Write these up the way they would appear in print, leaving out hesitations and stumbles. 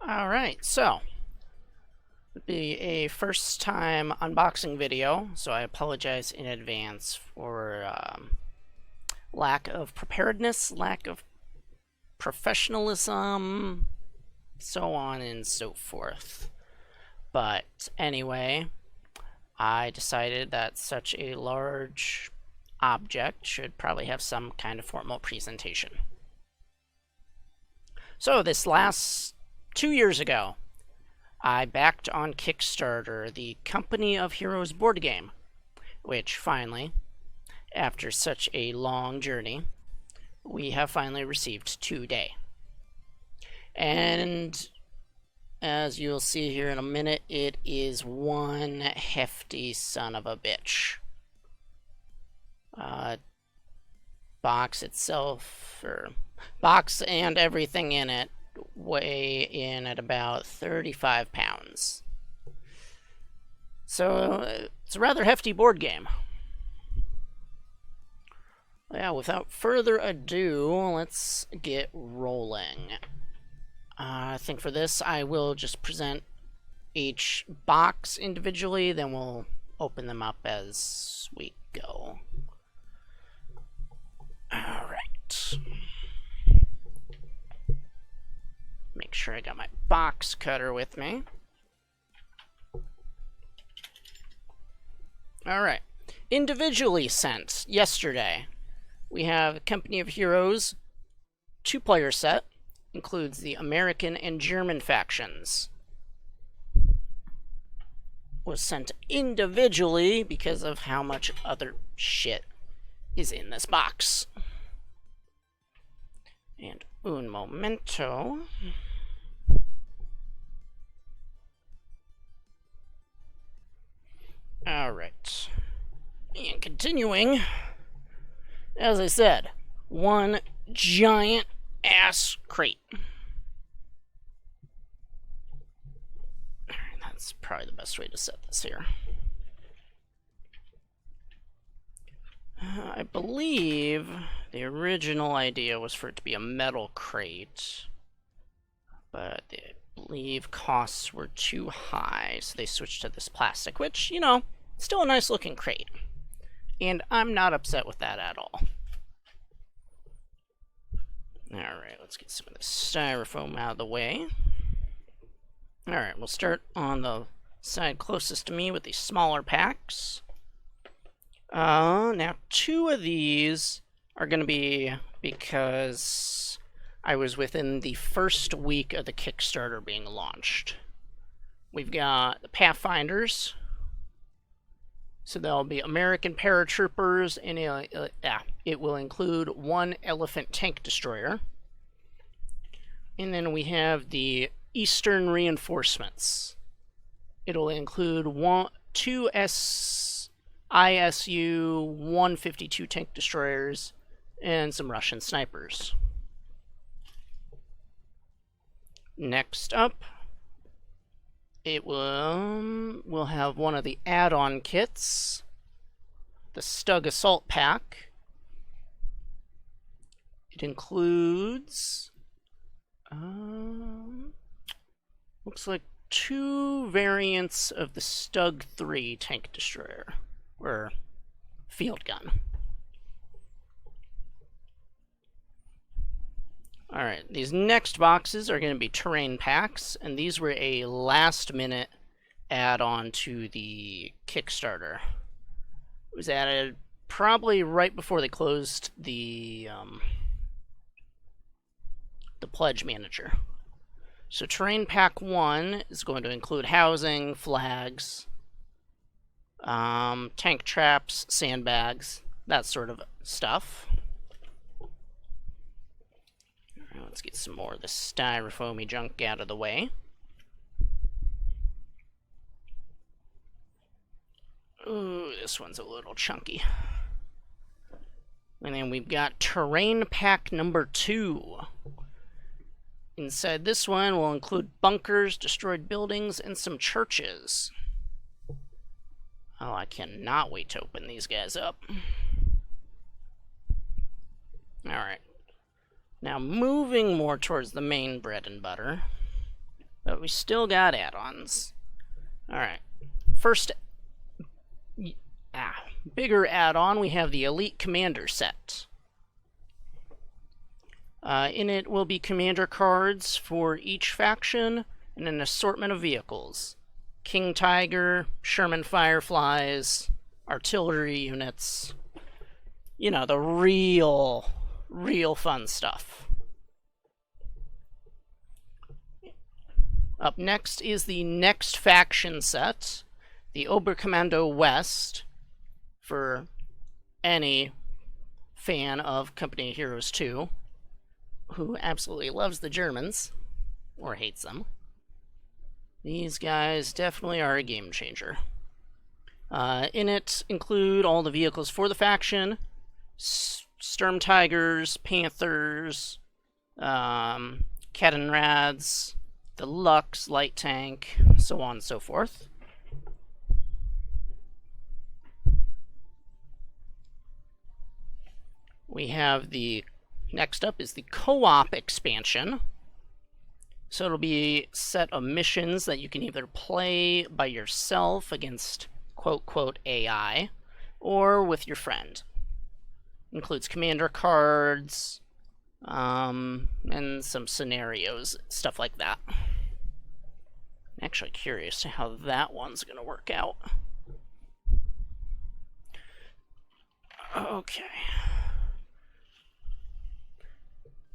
Alright, so it'll be a first time unboxing video, so I apologize in advance for lack of preparedness, lack of professionalism, so on and so forth. But anyway, I decided that such a large object should probably have some kind of formal presentation. So this last 2 years ago, I backed on Kickstarter the Company of Heroes board game, which finally, after such a long journey, we have finally received today. And as you'll see here in a minute, it is one hefty son of a bitch. Box itself, or box and everything in it, weigh in at about 35 pounds. So it's a rather hefty board game. Yeah, without further ado, let's get rolling. I think for this I will just present each box individually, then we'll open them up as we go. Alright. Make sure I got my box cutter with me. Alright. Individually sent yesterday, we have Company of Heroes 2-player set. Includes the American and German factions. Was sent individually because of how much other shit is in this box. And un momento. Alright. And continuing, as I said, one giant ass crate. That's probably the best way to set this here. I believe the original idea was for it to be a metal crate, but I believe costs were too high, so they switched to this plastic, which, you know, still a nice looking crate. And I'm not upset with that at all. Alright, let's get some of this styrofoam out of the way. Alright, we'll start on the side closest to me with the smaller packs. Now 2 of these are going to be because I was within the first week of the Kickstarter being launched. We've got the Pathfinders. So there'll be American paratroopers, and it will include 1 elephant tank destroyer. And then we have the Eastern Reinforcements. It'll include 2 ISU 152 tank destroyers and some Russian snipers. Next up, it will have one of the add-on kits, the Stug Assault Pack. It includes, looks like 2 variants of the Stug 3 tank destroyer, or field gun. Alright, these next boxes are going to be terrain packs, and these were a last-minute add-on to the Kickstarter. It was added probably right before they closed the Pledge Manager. So Terrain Pack 1 is going to include housing, flags, tank traps, sandbags, that sort of stuff. Let's get some more of the styrofoamy junk out of the way. Ooh, this one's a little chunky. And then we've got Terrain Pack number 2. Inside this one will include bunkers, destroyed buildings, and some churches. Oh, I cannot wait to open these guys up. Alright. Now, moving more towards the main bread and butter, But we still got add-ons. Alright. First, bigger add-on, we have the Elite Commander set. In it will be commander cards for each faction and an assortment of vehicles. King Tiger, Sherman Fireflies, artillery units. You know, the real fun stuff. Up next is the next faction set, the Oberkommando West, for any fan of Company of Heroes 2, who absolutely loves the Germans, or hates them. These guys definitely are a game changer. In it include all the vehicles for the faction, Sturm Tigers, Panthers, Kettenrads, the Lux light tank, so on and so forth. We have the next up is the co-op expansion. So it'll be a set of missions that you can either play by yourself against quote AI or with your friend. Includes commander cards, and some scenarios, stuff like that. I'm actually curious to how that one's going to work out. Okay.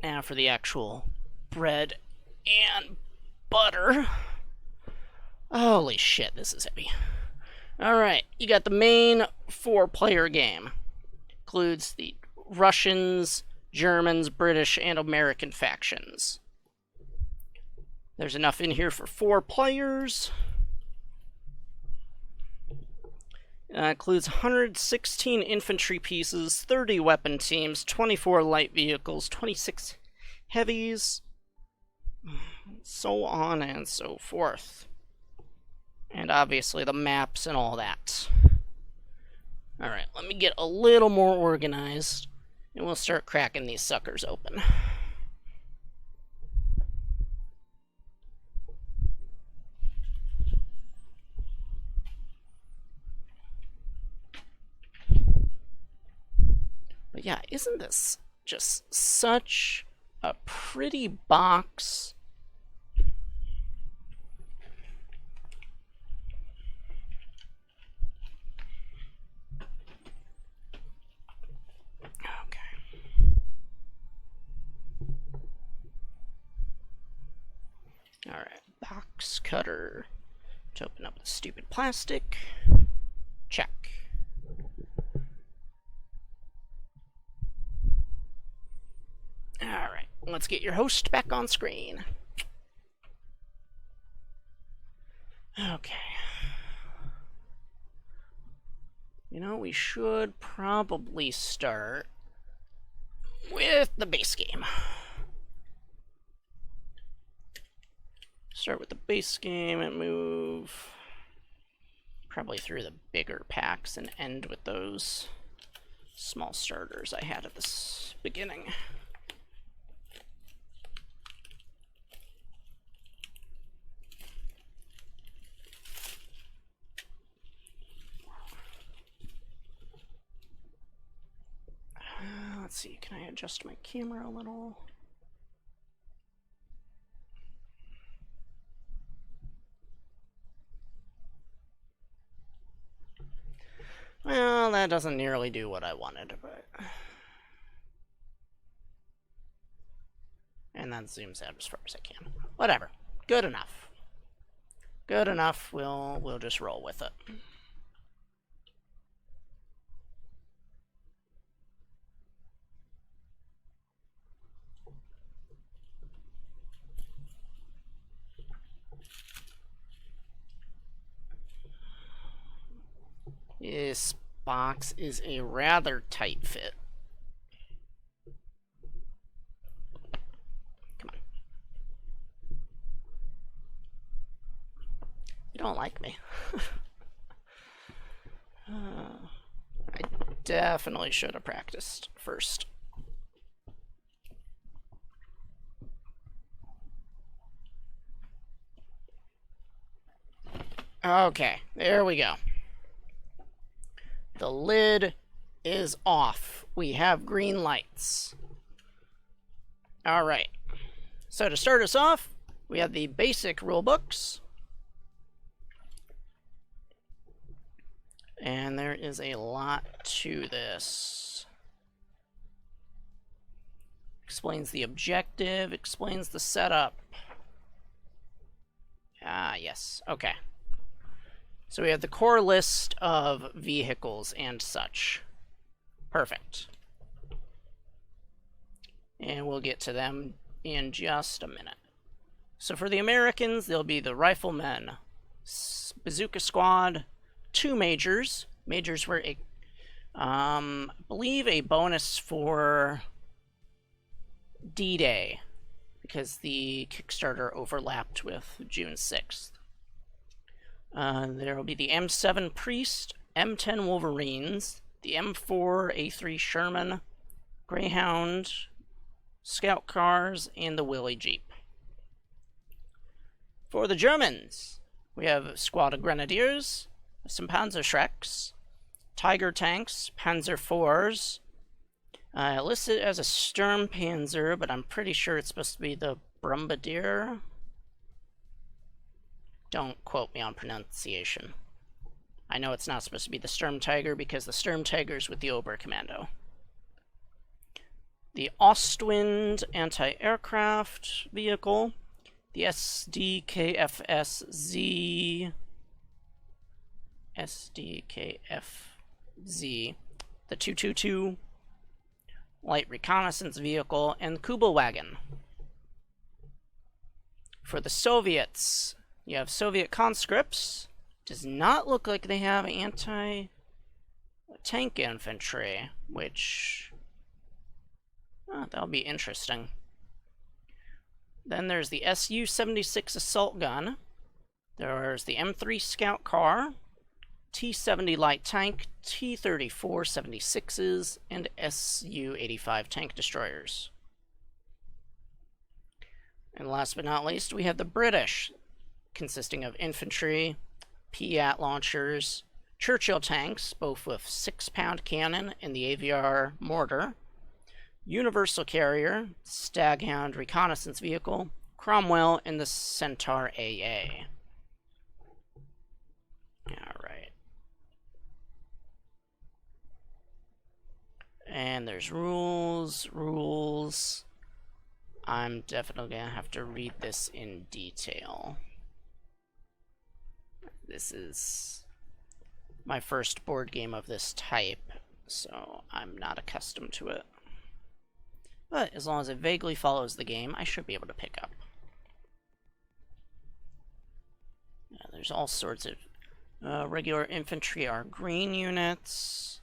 Now for the actual bread and butter. Holy shit, this is heavy. Alright, you got the main 4-player game. Includes the Russians, Germans, British, and American factions. There's enough in here for 4 players. Includes 116 infantry pieces, 30 weapon teams, 24 light vehicles, 26 heavies, so on and so forth. And obviously the maps and all that. Alright, let me get a little more organized, and we'll start cracking these suckers open. But yeah, isn't this just such a pretty box? Alright, box cutter to open up the stupid plastic. Check. Alright, let's get your host back on screen. Okay. You know, we should probably start with the base game. Start with the base game and move probably through the bigger packs and end with those small starters I had at the beginning. Let's see, can I adjust my camera a little? Well, that doesn't nearly do what I wanted, but... And that zooms out as far as I can. Whatever. Good enough. Good enough. We'll just roll with it. This box is a rather tight fit. Come on. You don't like me. I definitely should have practiced first. Okay, there we go. The lid is off. We have green lights. Alright. So to start us off, we have the basic rulebooks. And there is a lot to this. Explains the objective, explains the setup. Ah, yes. Okay. So we have the core list of vehicles and such. Perfect. And we'll get to them in just a minute. So for the Americans, there'll be the Riflemen, Bazooka Squad, 2 Majors. Majors were, I believe, a bonus for D-Day, because the Kickstarter overlapped with June 6th. There will be the M7 Priest, M10 Wolverines, the M4a3 Sherman, Greyhound, Scout Cars, and the Willy Jeep. For the Germans, we have a squad of Grenadiers, some Panzer Shreks, Tiger Tanks, Panzer IVs, listed as a Sturmpanzer, but I'm pretty sure it's supposed to be the Bombardier. Don't quote me on pronunciation. I know it's not supposed to be the Sturm Tiger because the Sturm Tiger's with the Oberkommando. The Ostwind anti-aircraft vehicle, the SDKFSZ, the 222 light reconnaissance vehicle, and the Kubelwagen. For the Soviets, you have Soviet conscripts. Does not look like they have anti-tank infantry, which that'll be interesting. Then there's the Su-76 assault gun. There's the M3 scout car, T-70 light tank, T-34 76s, and Su-85 tank destroyers. And last but not least, we have the British, consisting of infantry, Piat launchers, Churchill tanks, both with 6-pound cannon and the AVR mortar, Universal Carrier, Stag Hound reconnaissance vehicle, Cromwell, and the Centaur AA. Alright. And there's rules. I'm definitely going to have to read this in detail. This is my first board game of this type, so I'm not accustomed to it. But as long as it vaguely follows the game, I should be able to pick up. Yeah, there's all sorts of regular infantry are green units.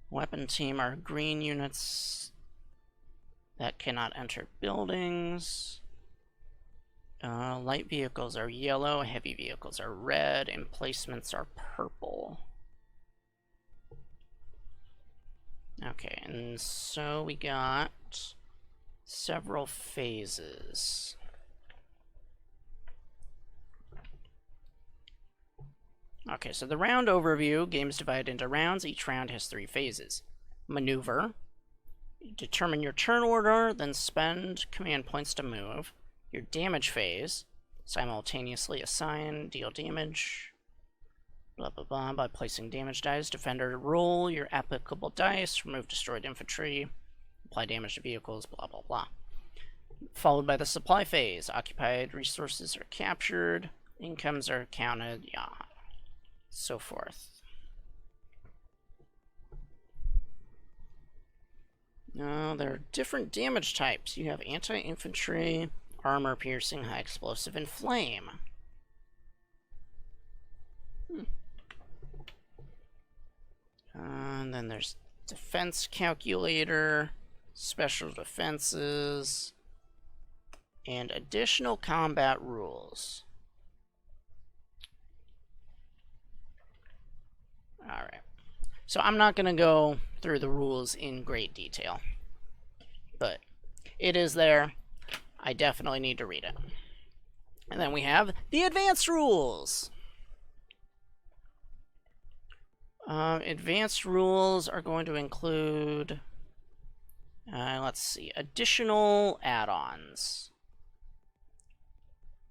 Weapon team are green units that cannot enter buildings. Light vehicles are yellow, heavy vehicles are red, emplacements are purple. Okay, and so we got several phases. Okay, so the round overview, games divided into rounds. Each round has 3 phases. Maneuver. Determine your turn order, then spend command points to move. Your damage phase. Simultaneously assign, deal damage, blah blah blah, by placing damage dice. Defender, roll your applicable dice, remove destroyed infantry, apply damage to vehicles, blah blah blah. Followed by the supply phase. Occupied resources are captured, incomes are counted, yeah, so forth. Now, there are different damage types. You have anti-infantry, armor-piercing, high-explosive, and flame. And then there's defense calculator, special defenses, and additional combat rules. Alright. So I'm not going to go through the rules in great detail, but it is there. I definitely need to read it. And then we have the advanced rules. Advanced rules are going to include, let's see, additional add-ons.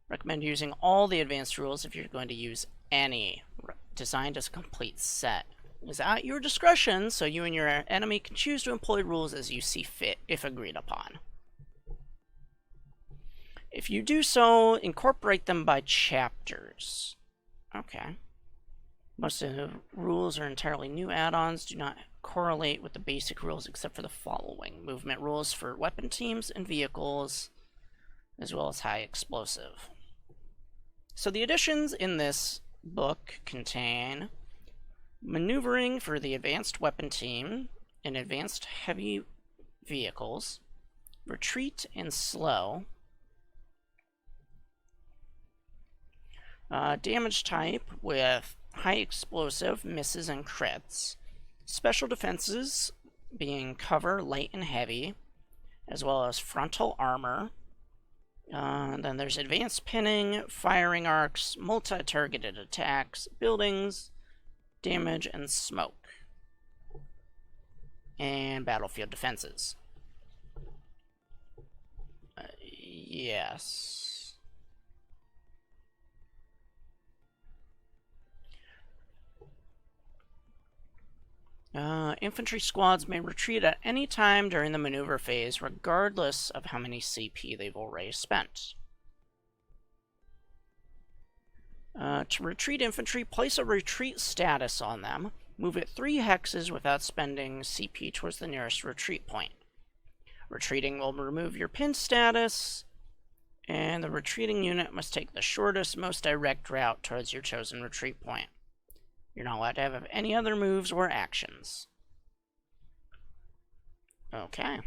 Recommend using all the advanced rules if you're going to use any. Designed as a complete set. It is at your discretion, so you and your enemy can choose to employ rules as you see fit, if agreed upon. If you do so, incorporate them by chapters. Okay. Most of the rules are entirely new add-ons, do not correlate with the basic rules except for the following. Movement rules for weapon teams and vehicles, as well as high explosive. So the additions in this book contain maneuvering for the advanced weapon team and advanced heavy vehicles, retreat and slow, damage type with high explosive, misses, and crits, special defenses being cover, light, and heavy, as well as frontal armor. Then there's advanced pinning, firing arcs, multi-targeted attacks, buildings, damage, and smoke. And battlefield defenses. Yes. Infantry squads may retreat at any time during the maneuver phase, regardless of how many CP they've already spent. To retreat infantry, place a retreat status on them. Move it 3 hexes without spending CP towards the nearest retreat point. Retreating will remove your pin status, and the retreating unit must take the shortest, most direct route towards your chosen retreat point. You're not allowed to have any other moves or actions. Okay.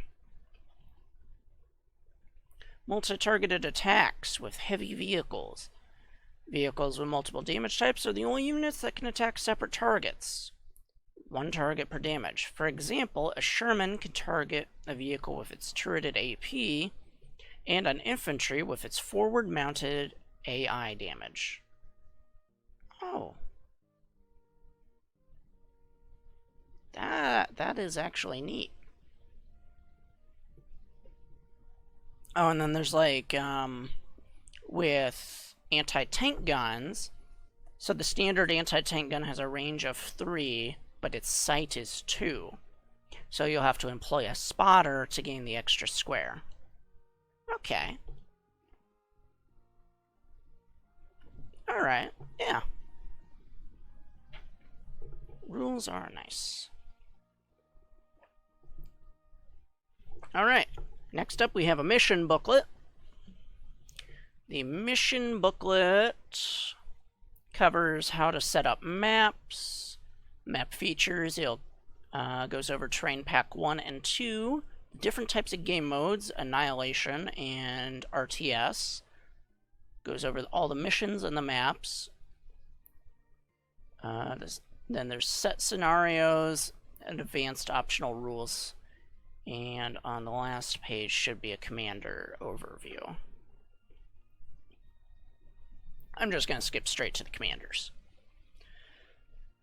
Multi-targeted attacks with heavy vehicles. Vehicles with multiple damage types are the only units that can attack separate targets. 1 target per damage. For example, a Sherman can target a vehicle with its turreted AP, and an infantry with its forward-mounted AI damage. Oh. That is actually neat. Oh, and then there's like, with anti-tank guns, so the standard anti-tank gun has a range of 3, but its sight is 2. So you'll have to employ a spotter to gain the extra square. Okay. Alright, yeah. Rules are nice. Alright, next up we have a mission booklet. The mission booklet covers how to set up maps, map features. It goes over terrain pack 1 and 2, different types of game modes, Annihilation and RTS. Goes over all the missions and the maps. Then there's set scenarios and advanced optional rules. And on the last page should be a commander overview. I'm just going to skip straight to the commanders.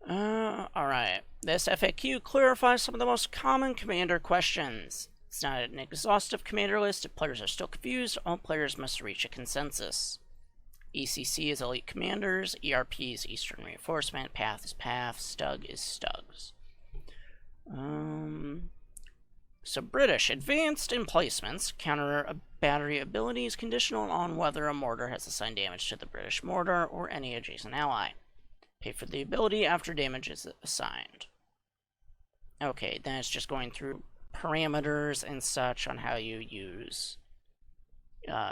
Alright. This FAQ clarifies some of the most common commander questions. It's not an exhaustive commander list. If players are still confused, all players must reach a consensus. ECC is Elite Commanders, ERP is Eastern Reinforcement, Path is Path, Stug is Stugs. So British advanced emplacements counter a battery abilities conditional on whether a mortar has assigned damage to the British mortar or any adjacent ally. Pay for the ability after damage is assigned. Okay, then it's just going through parameters and such on how you use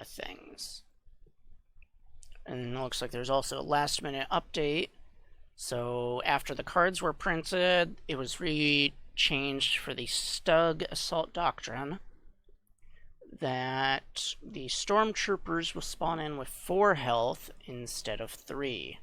things. And it looks like there's also a last minute update. So after the cards were printed, it was changed for the Stug Assault Doctrine that the Stormtroopers will spawn in with 4 health instead of 3.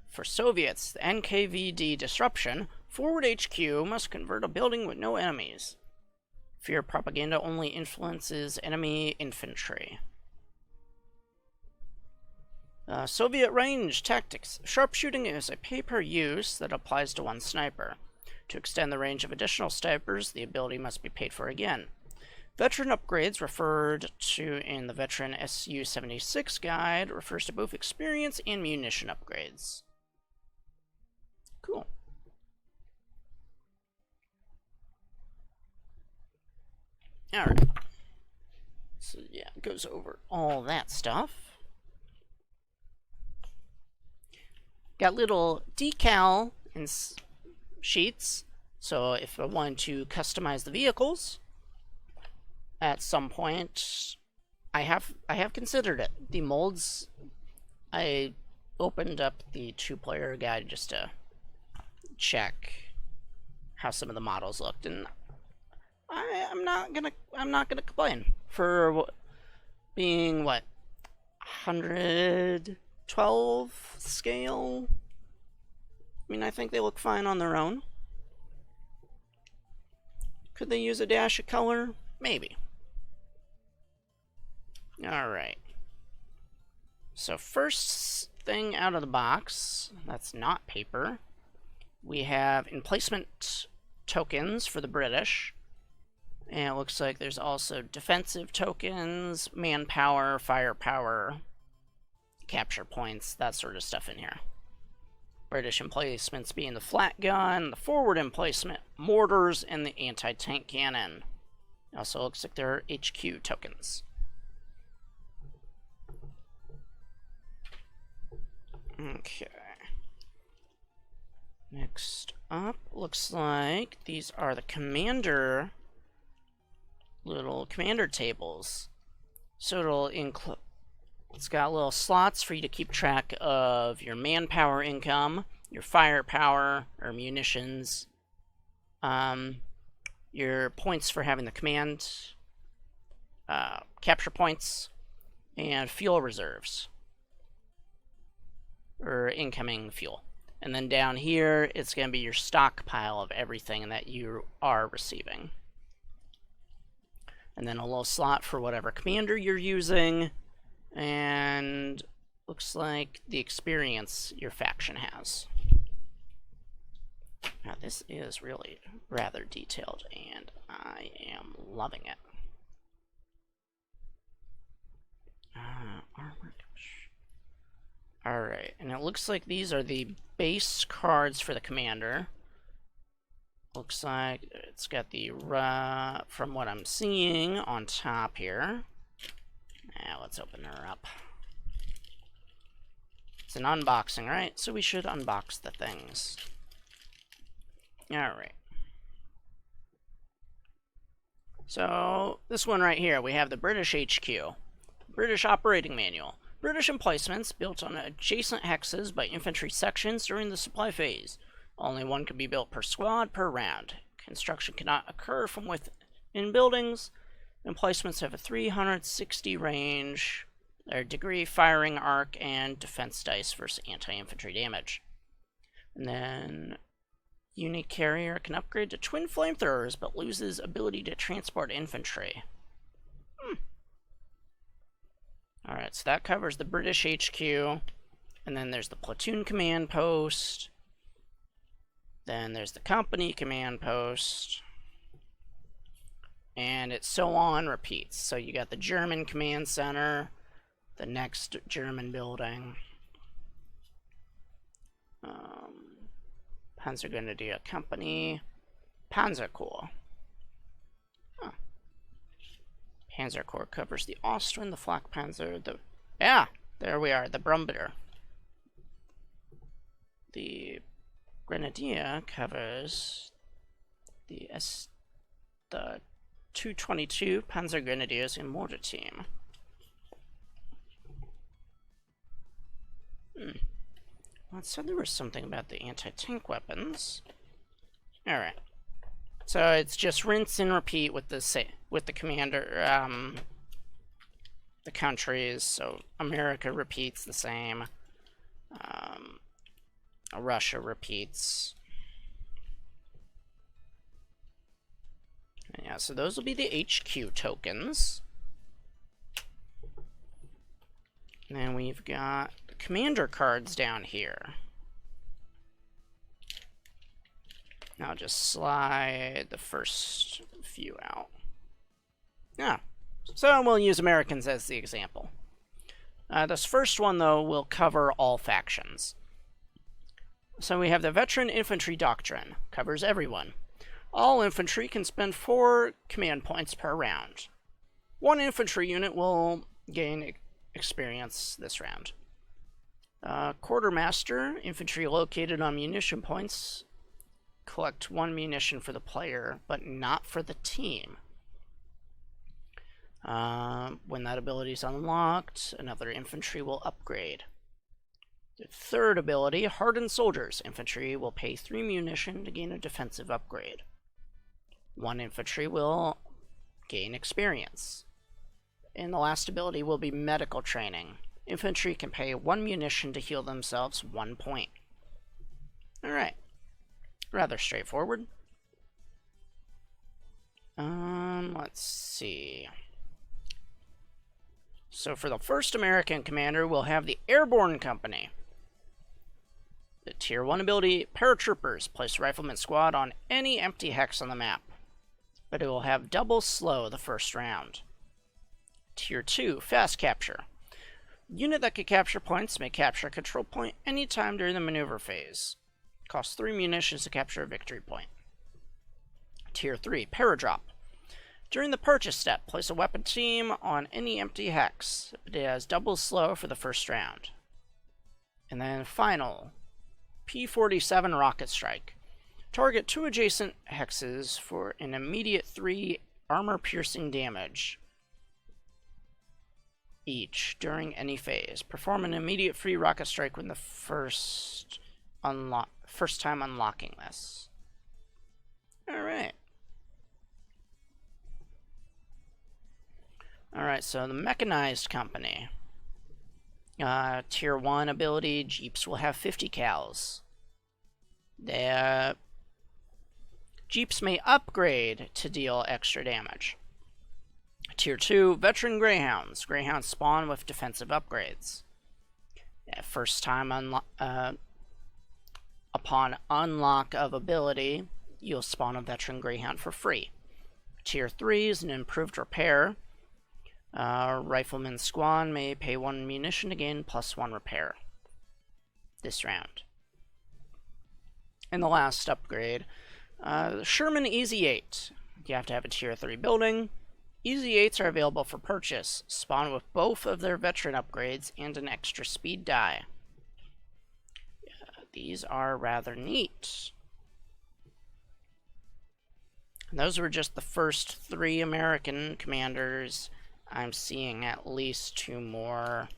For Soviets, the NKVD disruption, forward HQ must convert a building with no enemies. Fear propaganda only influences enemy infantry. Soviet range tactics. Sharpshooting is a pay-per-use that applies to one sniper. To extend the range of additional snipers, the ability must be paid for again. Veteran upgrades, referred to in the Veteran SU-76 guide, refers to both experience and munition upgrades. Cool. Alright. So yeah, it goes over all that stuff. Got little decal and sheets, so if I want to customize the vehicles at some point, I have considered it. The molds, I opened up the 2-player guide just to check how some of the models looked, and I'm not gonna complain for being what 112 scale. I mean, I think they look fine on their own. Could they use a dash of color? Maybe. Alright. So first thing out of the box, that's not paper, we have emplacement tokens for the British. And it looks like there's also defensive tokens, manpower, firepower, capture points, that sort of stuff in here. British emplacements being the Flak gun, the forward emplacement, mortars, and the anti-tank cannon. It also looks like there are HQ tokens. Okay. Next up, looks like these are the commander, little commander tables. So it'll include, it's got little slots for you to keep track of your manpower income, your firepower or munitions, your points for having the command, capture points, and fuel reserves, or incoming fuel. And then down here, it's going to be your stockpile of everything that you are receiving. And then a little slot for whatever commander you're using, and looks like the experience your faction has. Now this is really rather detailed, and I am loving it. Armored. Alright, and it looks like these are the base cards for the commander. Looks like it's got the, from what I'm seeing, on top here. Now let's open her up. It's an unboxing, right? So we should unbox the things. Alright. So, this one right here, we have the British HQ. British Operating Manual. British emplacements built on adjacent hexes by infantry sections during the supply phase. Only one can be built per squad per round. Construction cannot occur from within buildings. Emplacements have a 360 range, their degree, firing arc, and defense dice versus anti-infantry damage. And then unit carrier can upgrade to twin flamethrowers but loses ability to transport infantry. Alright, so that covers the British HQ, and then there's the platoon command post, then there's the company command post, and it so on repeats. So you got the German command center, the next German building, Panzer Grenadier Company, Panzer Corps. Huh. Panzer Corps covers the Austrian, the Flak Panzer, the... Yeah, there we are, the Brumbier. The Grenadier covers the 222 Panzer Grenadiers and Mortar Team. Well, it said there was something about the anti-tank weapons. Alright. So it's just rinse and repeat with the commander, the countries. So America repeats the same. Russia repeats. Yeah, so those will be the HQ tokens. And then we've got the commander cards down here. I'll just slide the first few out. Yeah, so we'll use Americans as the example. This first one, though, will cover all factions. So we have the Veteran Infantry Doctrine. Covers everyone. All infantry can spend 4 command points per round. 1 infantry unit will gain experience this round. Quartermaster. Infantry located on munition points collect 1 munition for the player, but not for the team. When that ability is unlocked, another infantry will upgrade. The third ability, Hardened Soldiers. Infantry will pay 3 munition to gain a defensive upgrade. 1 infantry will gain experience. And the last ability will be Medical Training. Infantry can pay 1 munition to heal themselves 1 point. Alright. Rather straightforward. Let's see. So for the first American commander, we'll have the Airborne Company. The Tier 1 ability, Paratroopers. Place Rifleman Squad on any empty hex on the map, but it will have double slow the first round. Tier 2, Fast Capture. Unit that can capture points may capture a control point anytime during the maneuver phase. Costs 3 munitions to capture a victory point. Tier 3, Paradrop. During the purchase step, place a weapon team on any empty hex, but it has double slow for the first round. And then final, P-47 Rocket Strike. Target 2 adjacent hexes for an immediate 3 armor-piercing damage each during any phase. Perform an immediate free rocket strike when the first time unlocking this. Alright. Alright, so the Mechanized Company. Tier 1 ability, Jeeps will have 50 cals. Jeeps may upgrade to deal extra damage. Tier 2, Veteran Greyhounds. Greyhounds spawn with defensive upgrades. First time upon unlock of ability, you'll spawn a Veteran Greyhound for free. Tier 3 is an improved repair. Rifleman Squad may pay 1 munition to gain +1 repair this round. And the last upgrade, Sherman Easy 8. You have to have a Tier 3 building. Easy 8s are available for purchase. Spawn with both of their veteran upgrades and an extra speed die. These are rather neat. And those were just the first 3 American commanders. I'm seeing at least 2 more.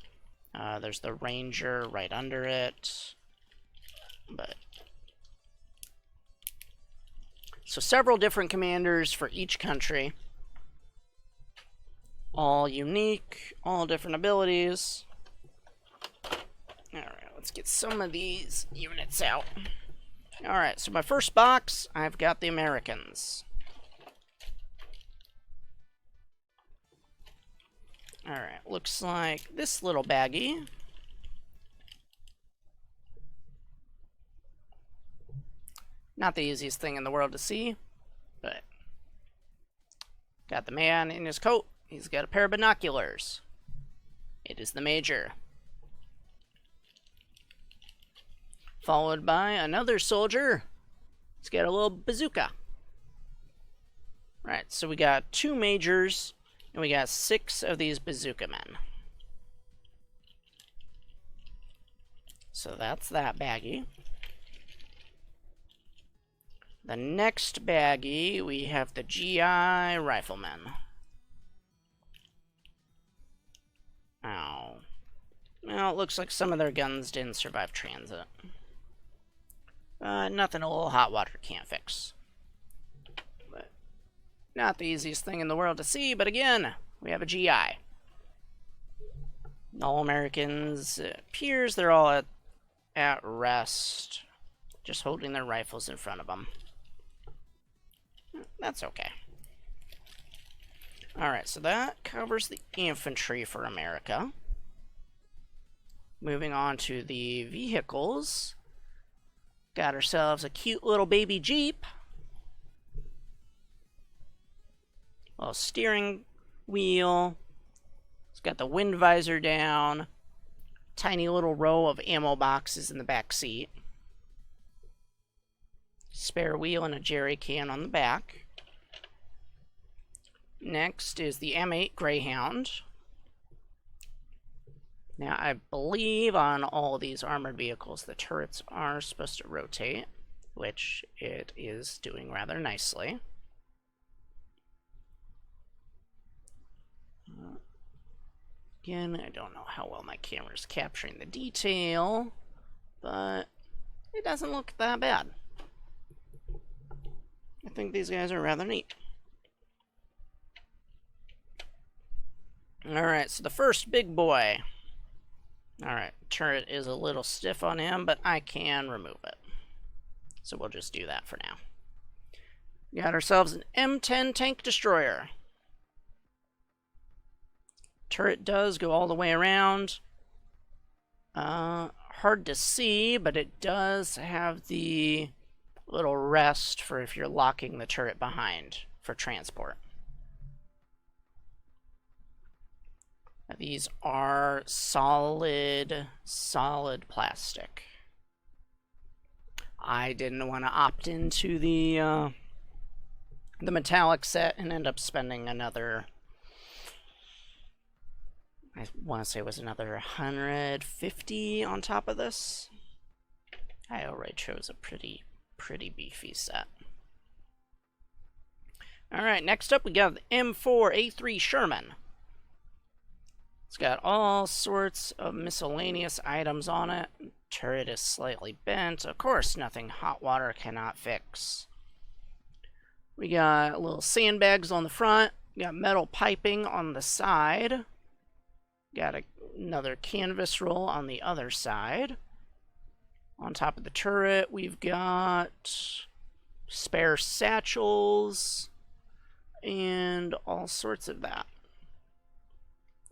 There's the Ranger right under it. So several different commanders for each country. All unique, all different abilities. Alright, let's get some of these units out. Alright, so my first box, I've got the Americans. Alright, looks like this little baggie. Not the easiest thing in the world to see, but got the man in his coat. He's got a pair of binoculars. It is the Major. Followed by another soldier. He's got a little bazooka. Right, so we got 2 Majors, and we got 6 of these bazooka men. So that's that baggie. The next baggie, we have the GI Riflemen. Ow. Well, it looks like some of their guns didn't survive transit. Nothing a little hot water can't fix. But not the easiest thing in the world to see, but again, we have a GI. All Americans, it appears they're all at rest, just holding their rifles in front of them. That's okay. Alright, so that covers the infantry for America. Moving on to the vehicles. Got ourselves a cute little baby Jeep. Little steering wheel. It's got the wind visor down. Tiny little row of ammo boxes in the back seat. Spare wheel and a jerry can on the back. Next is the M8 Greyhound. Now, I believe on all these armored vehicles, the turrets are supposed to rotate, which it is doing rather nicely. Again, I don't know how well my camera is capturing the detail, but it doesn't look that bad. I think these guys are rather neat. Alright, so the first big boy. Alright, turret is a little stiff on him, but I can remove it. So we'll just do that for now. We got ourselves an M10 tank destroyer. Turret does go all the way around. Hard to see, but it does have the little rest for if you're locking the turret behind for transport. These are solid plastic. I didn't want to opt into the metallic set and end up spending another, I want to say it was another 150 on top of this. I already chose a pretty beefy set. Alright, next up we got the M4a3 Sherman. It's got all sorts of miscellaneous items on it. Turret is slightly bent. Of course, nothing hot water cannot fix. We got little sandbags on the front. We got metal piping on the side. Got another canvas roll on the other side. On top of the turret, we've got spare satchels and all sorts of that.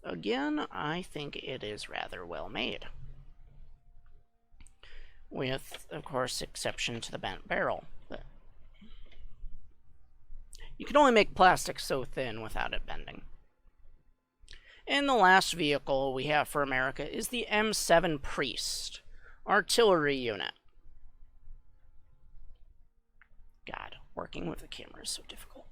Again, I think it is rather well made. With, of course, exception to the bent barrel. But you can only make plastic so thin without it bending. And the last vehicle we have for America is the M7 Priest artillery unit. God, working with the camera is so difficult.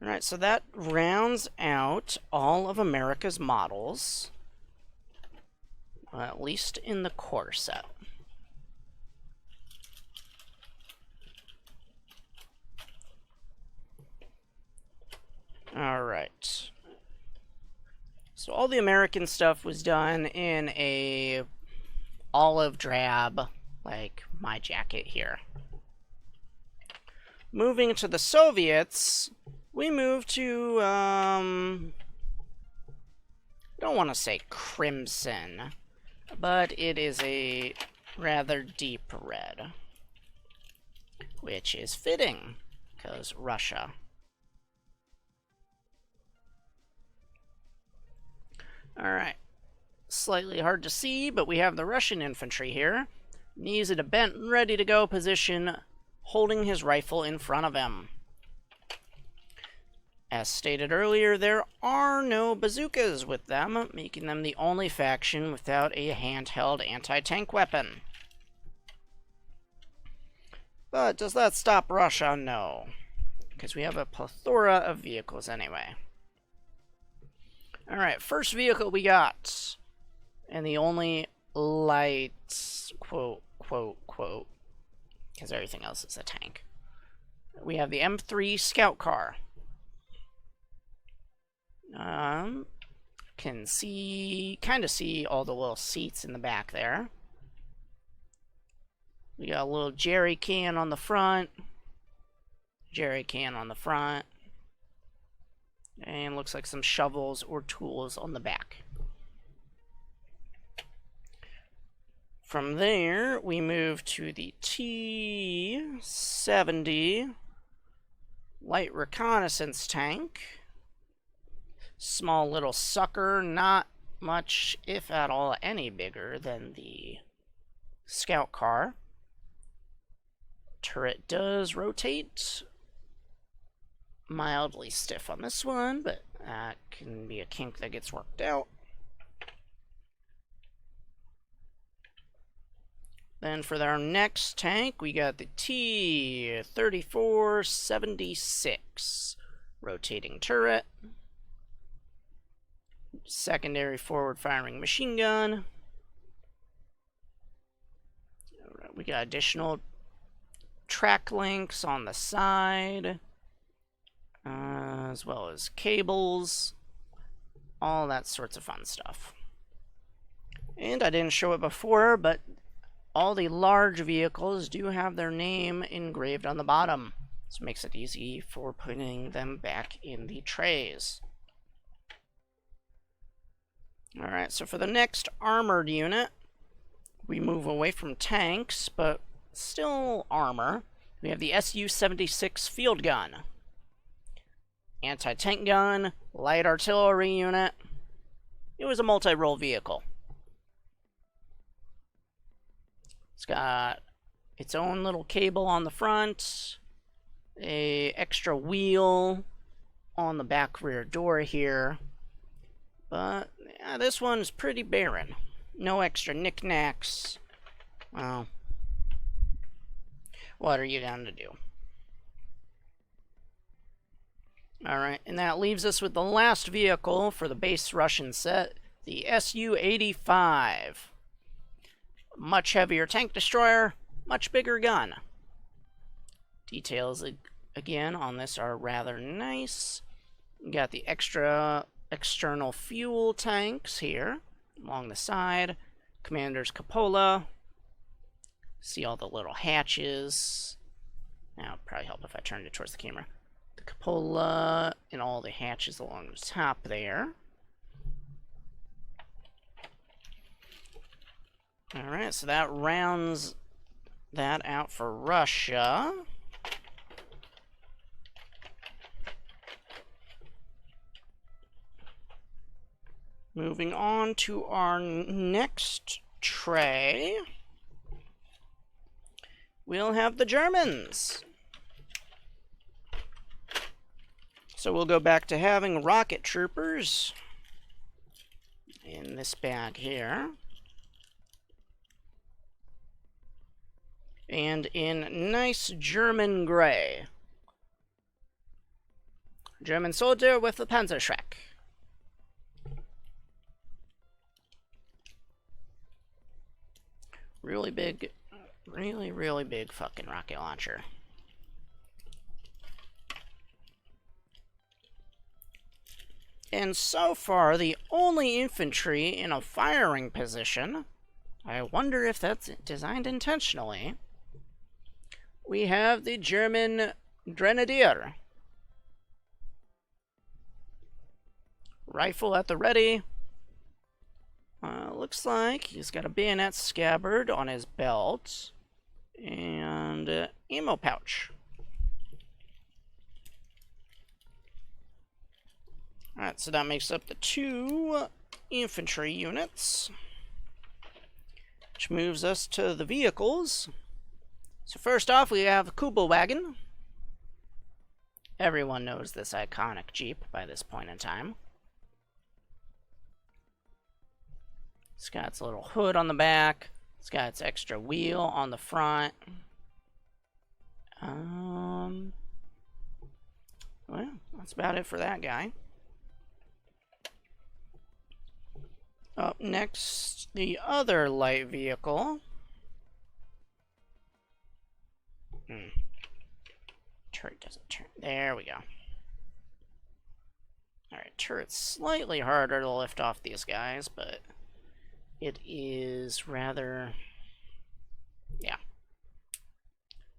Alright, so that rounds out all of America's models, at least in the core set. Alright. So all the American stuff was done in a olive drab, like my jacket here. Moving to the Soviets, we move to, I don't want to say crimson, but it is a rather deep red, which is fitting, because Russia. Alright, slightly hard to see, but we have the Russian infantry here. Knees at a bent, ready to go position, holding his rifle in front of him. As stated earlier, there are no bazookas with them, making them the only faction without a handheld anti-tank weapon. But does that stop Russia? No. Because we have a plethora of vehicles anyway. Alright, first vehicle we got. And the only light, quote, because everything else is a tank. We have the M3 Scout Car. Can see, kind of see all the little seats in the back there. We got a little jerry can on the front. Jerry can on the front. And looks like some shovels or tools on the back. From there, we move to the T-70 Light Reconnaissance Tank. Small little sucker, not much, if at all, any bigger than the scout car. Turret does rotate. Mildly stiff on this one, but that can be a kink that gets worked out. Then for our next tank, we got the T-3476 rotating turret. Secondary forward firing machine gun. Alright, we got additional track links on the side, as well as cables, all that sorts of fun stuff. And I didn't show it before, but all the large vehicles do have their name engraved on the bottom. This makes it easy for putting them back in the trays. Alright, so for the next armored unit, we move away from tanks, but still armor. We have the Su-76 field gun. Anti-tank gun, light artillery unit. It was a multi-role vehicle. It's got its own little cable on the front, a extra wheel on the back rear door here, but yeah, this one's pretty barren. No extra knickknacks. Well, what are you going to do? Alright, and that leaves us with the last vehicle for the base Russian set, the Su-85. Much heavier tank destroyer, much bigger gun. Details again on this are rather nice. You got the extra external fuel tanks here along the side. Commander's cupola. See all the little hatches. Now, it'd probably help if I turned it towards the camera. The cupola and all the hatches along the top there. Alright, so that rounds that out for Russia. Moving on to our next tray, we'll have the Germans. So we'll go back to having rocket troopers in this bag here. And in nice German gray. German soldier with the Panzer Shrek. Really big, really big fucking rocket launcher. And so far, the only infantry in a firing position, I wonder if that's designed intentionally, we have the German Grenadier. Rifle at the ready. Looks like he's got a bayonet scabbard on his belt and ammo pouch. Alright, so that makes up the 2 infantry units, which moves us to the vehicles. So first off, we have the Kubelwagen. Everyone knows this iconic Jeep by this point in time. It's got its little hood on the back. It's got its extra wheel on the front. Well, that's about it for that guy. Up next, the other light vehicle. Turret doesn't turn. There we go. Alright, turret's slightly harder to lift off these guys, but it is rather... yeah.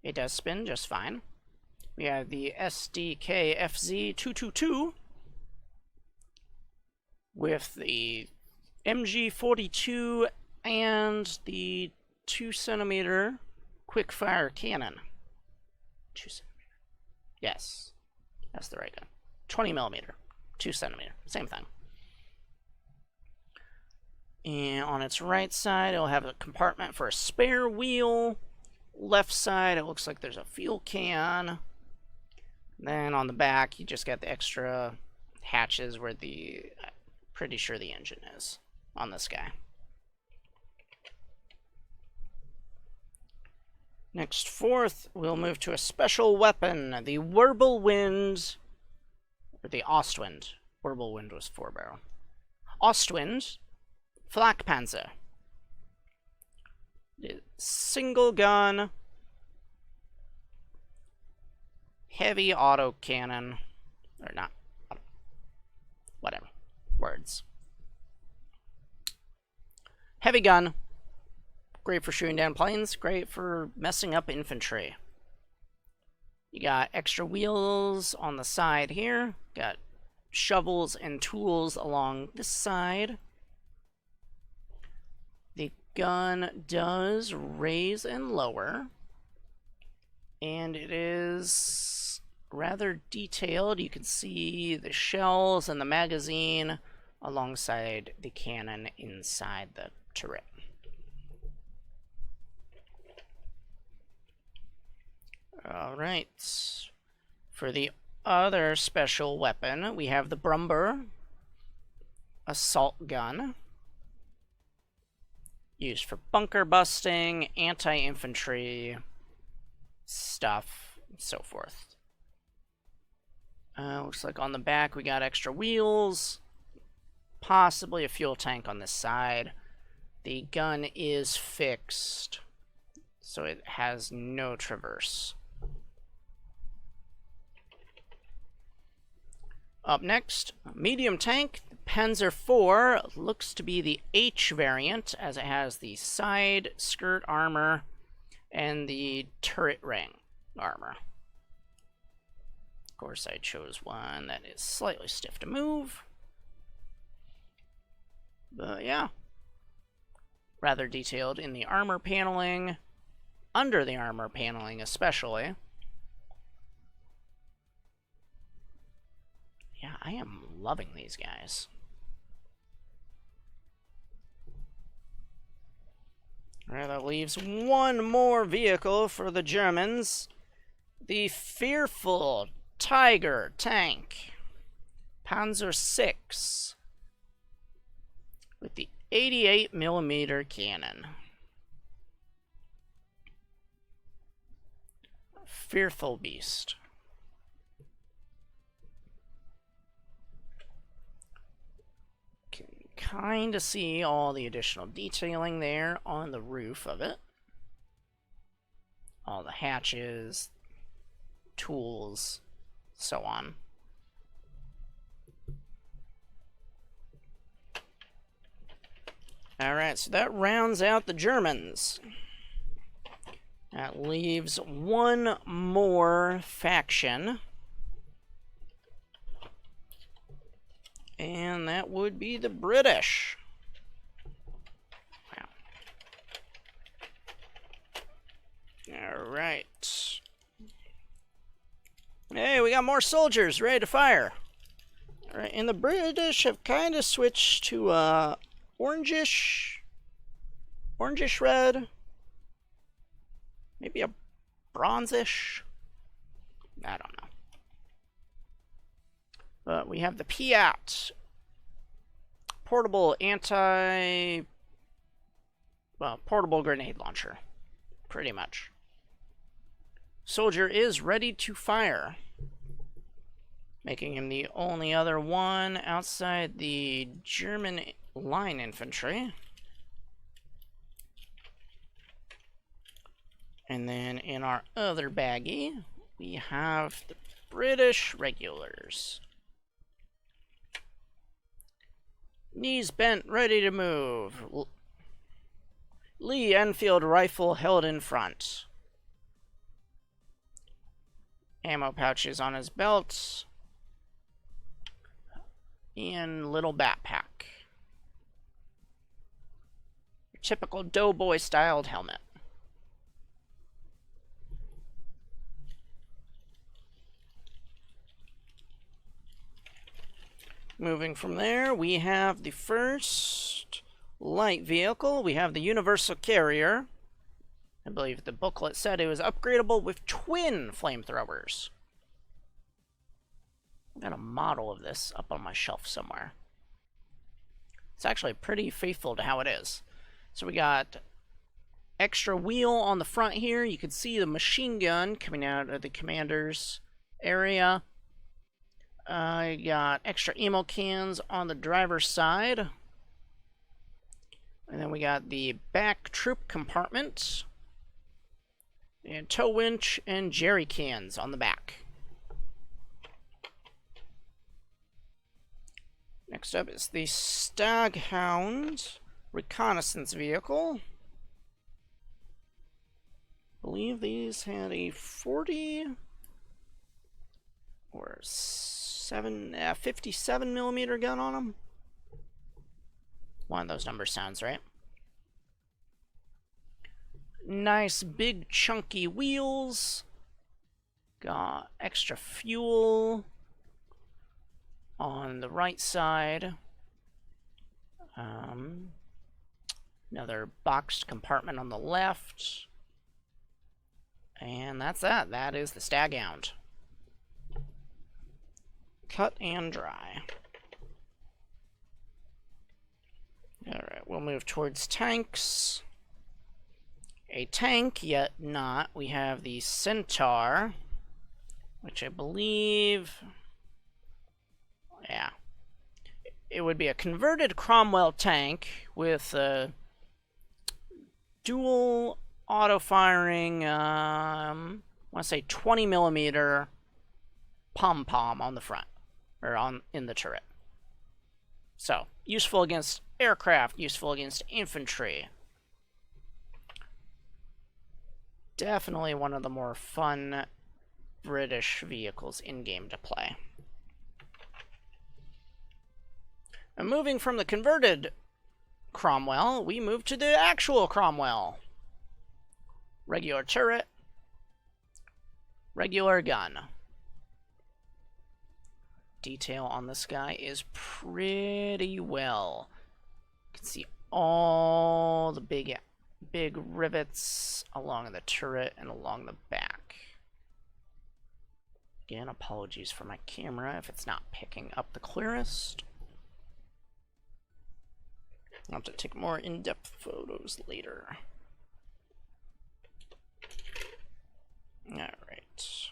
It does spin just fine. We have the SDK FZ222 with the MG42 and the 2-centimeter quick fire cannon. 2-centimeter. Yes, that's the right gun. 20 millimeter, 2-centimeter, same thing. And on its right side, it'll have a compartment for a spare wheel. Left side, it looks like there's a fuel can. Then on the back, you just got the extra hatches where the, I'm pretty sure the engine is on this guy. Next, fourth, we'll move to a special weapon, the Wirbelwind, or the Ostwind. Wirbelwind was 4-barrel. Ostwind, Flak Panzer. Single gun, heavy auto cannon, or not, whatever, words. Heavy gun, great for shooting down planes, great for messing up infantry. You got extra wheels on the side here, got shovels and tools along this side. The gun does raise and lower, and it is rather detailed. You can see the shells and the magazine alongside the cannon inside the turret. Alright, for the other special weapon, we have the Brumber assault gun, used for bunker busting, anti-infantry stuff, and so forth. Looks like on the back we got extra wheels, possibly a fuel tank on this side. The gun is fixed, so it has no traverse. Up next, medium tank, the Panzer IV looks to be the H variant, as it has the side skirt armor and the turret ring armor. Of course, I chose one that is slightly stiff to move. But yeah, rather detailed in the armor paneling, under the armor paneling especially. Yeah, I am loving these guys. Alright, that leaves one more vehicle for the Germans. The fearful Tiger tank. Panzer VI. With the 88mm cannon. Fearful beast. Kind of see all the additional detailing there on the roof of it. All the hatches, tools, so on. Alright, so that rounds out the Germans. That leaves one more faction. And that would be the British. Wow. Alright. Hey, we got more soldiers ready to fire. Alright, and the British have kind of switched to orangish red. Maybe a bronzish. I don't know. But we have the Piat, portable portable grenade launcher, pretty much. Soldier is ready to fire, making him the only other one outside the German line infantry. And then in our other baggie, we have the British regulars. Knees bent, ready to move. Lee Enfield rifle held in front. Ammo pouches on his belt. And little backpack. typical doughboy styled helmet. Moving from there, we have the first light vehicle. We have the Universal Carrier. I believe the booklet said it was upgradable with twin flamethrowers. I've got a model of this up on my shelf somewhere. It's actually pretty faithful to how it is. So we got extra wheel on the front here. You can see the machine gun coming out of the commander's area. I got extra ammo cans on the driver's side. And then we got the back troop compartment. And tow winch and jerry cans on the back. Next up is the Stag Hound Reconnaissance vehicle. I believe these had a 40 or 57 millimeter gun on them. One of those numbers sounds right. Nice big chunky wheels. Got extra fuel on the right side. Another boxed compartment on the left. And that's that. That is the Stag Hound. Cut and dry. Alright, we'll move towards tanks. A tank, yet not. We have the Centaur, which I believe... yeah. It would be a converted Cromwell tank with a dual auto-firing, I want to say 20 millimeter pom-pom on the front, or in the turret. So, useful against aircraft, useful against infantry. Definitely one of the more fun British vehicles in-game to play. And moving from the converted Cromwell, we move to the actual Cromwell. Regular turret, regular gun. Detail on this guy is pretty well. You can see all the big rivets along the turret and along the back. Again, apologies for my camera if it's not picking up the clearest. I'll have to take more in-depth photos later. Alright.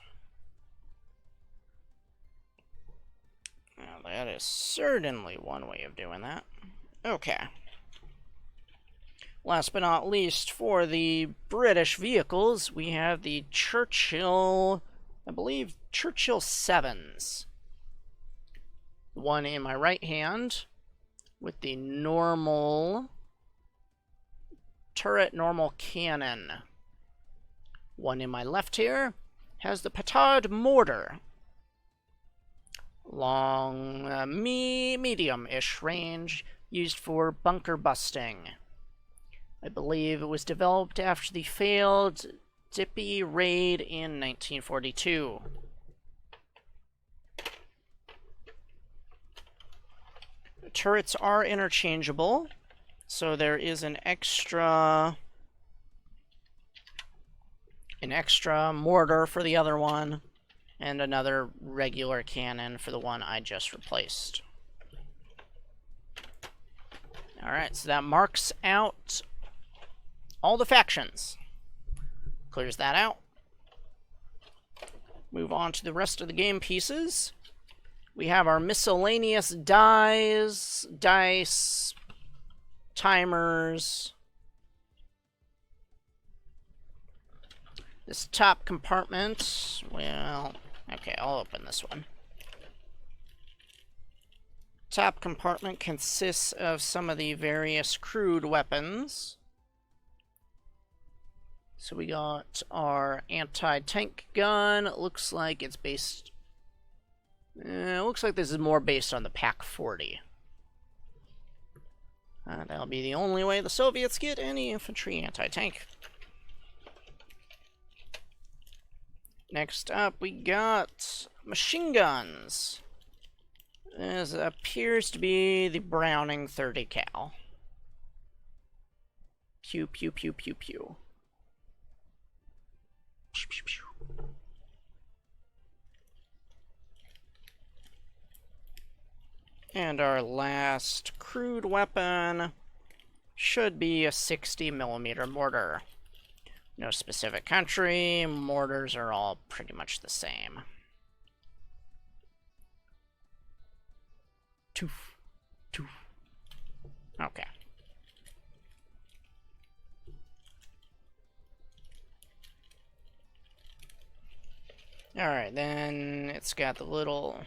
Now that is certainly one way of doing that. Okay. Last but not least, for the British vehicles, we have the Churchill, I believe, Churchill 7s. One in my right hand with the normal turret, normal cannon. One in my left here has the petard mortar. Long, medium-ish range, used for bunker busting. I believe it was developed after the failed Dippy raid in 1942. The turrets are interchangeable, so there is an extra mortar for the other one, and another regular cannon for the one I just replaced. Alright, so that marks out all the factions. Clears that out. Move on to the rest of the game pieces. We have our miscellaneous dice, timers. This top compartment, well, okay, I'll open this one. Top compartment consists of some of the various crude weapons. So we got our anti-tank gun. It looks like it's based... it looks like this is more based on the Pak 40. That'll be the only way the Soviets get any infantry anti-tank. Next up, we got machine guns. This appears to be the Browning 30 cal. Pew, pew, pew, pew, pew. Pew, pew, pew. And our last crude weapon should be a 60mm mortar. No specific country, mortars are all pretty much the same. Toof, toof. Okay. Alright, then it's got the little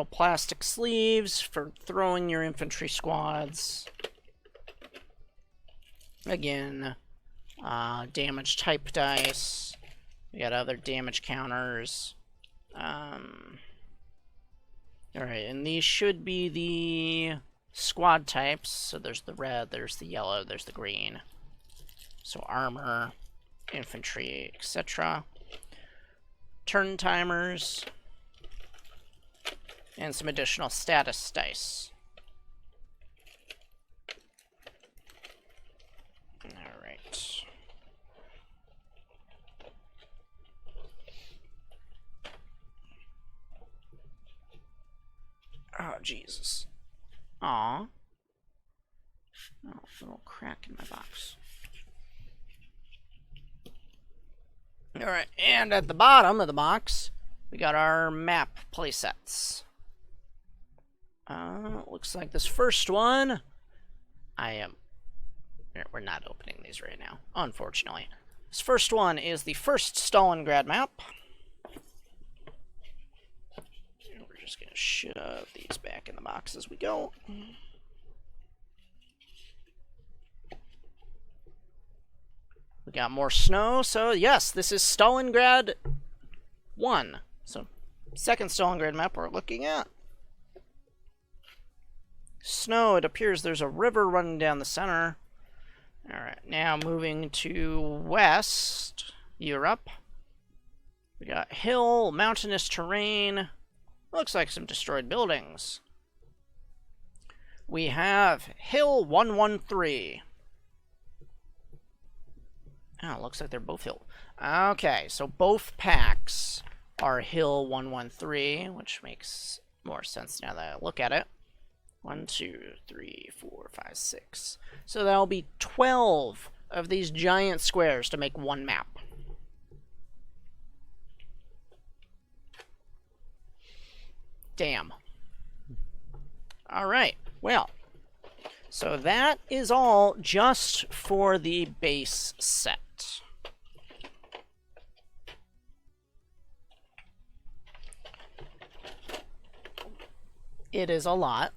plastic sleeves for throwing your infantry squads. Again, damage type dice. We got other damage counters. Alright, and these should be the squad types. So there's the red, there's the yellow, there's the green. So armor, infantry, etc. Turn timers. And some additional status dice. Alright. Oh, Jesus. Aw. Oh, little crack in my box. Alright, and at the bottom of the box, we got our map playsets. Looks like this first one, we're not opening these right now, unfortunately. This first one is the first Stalingrad map. We're just gonna shove these back in the box as we go. We got more snow, so yes, this is Stalingrad 1. So, second Stalingrad map we're looking at. Snow, it appears there's a river running down the center. Alright, now moving to West Europe. We got hill, mountainous terrain. Looks like some destroyed buildings. We have Hill 113. Oh, looks like they're both hill. Okay, so both packs are Hill 113, which makes more sense now that I look at it. 1, 2, 3, 4, 5, 6. So that'll be 12 of these giant squares to make one map. Damn. Alright, well. So that is all just for the base set. It is a lot.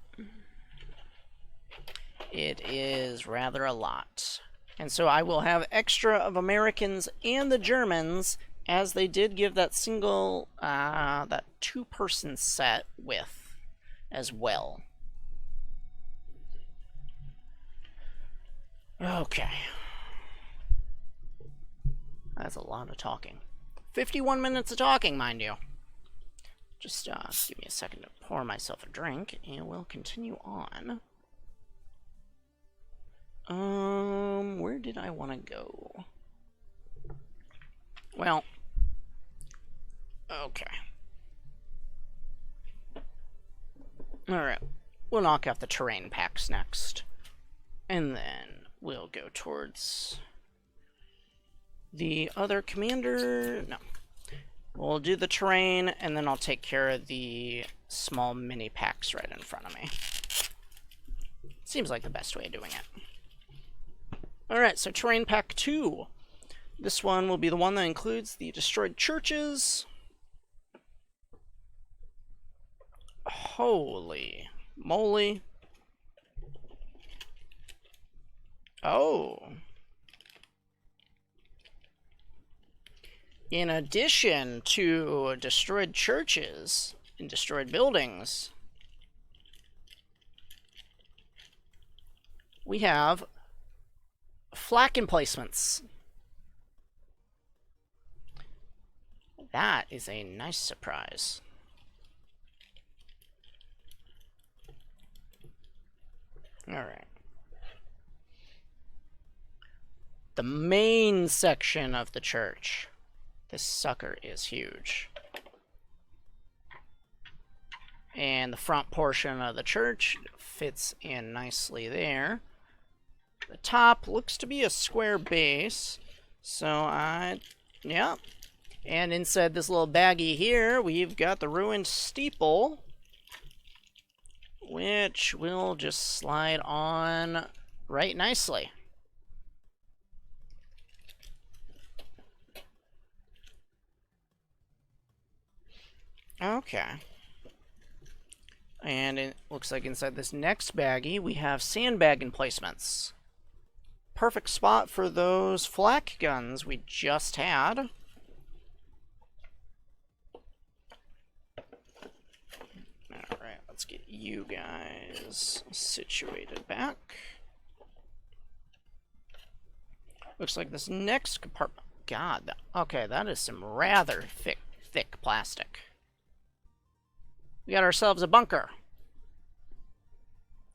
It is rather a lot. And so I will have extra of Americans and the Germans, as they did give that single, that two-person set with as well. Okay. That's a lot of talking. 51 minutes of talking, mind you. Just give me a second to pour myself a drink, and we'll continue on. Where did I want to go? Well, okay. Alright, we'll knock out the terrain packs next. And then we'll go towards the other commander. No. We'll do the terrain, and then I'll take care of the small mini packs right in front of me. Seems like the best way of doing it. Alright, so terrain pack 2. This one will be the one that includes the destroyed churches. Holy moly. Oh. In addition to destroyed churches and destroyed buildings, we have flak emplacements. That is a nice surprise. Alright. The main section of the church. This sucker is huge. And the front portion of the church fits in nicely there. The top looks to be a square base. So yeah. And inside this little baggie here, we've got the ruined steeple, which will just slide on right nicely. Okay. And it looks like inside this next baggie, we have sandbag emplacements. Perfect spot for those flak guns we just had. Alright, let's get you guys situated back. Looks like this next compartment... God, okay, that is some rather thick plastic. We got ourselves a bunker.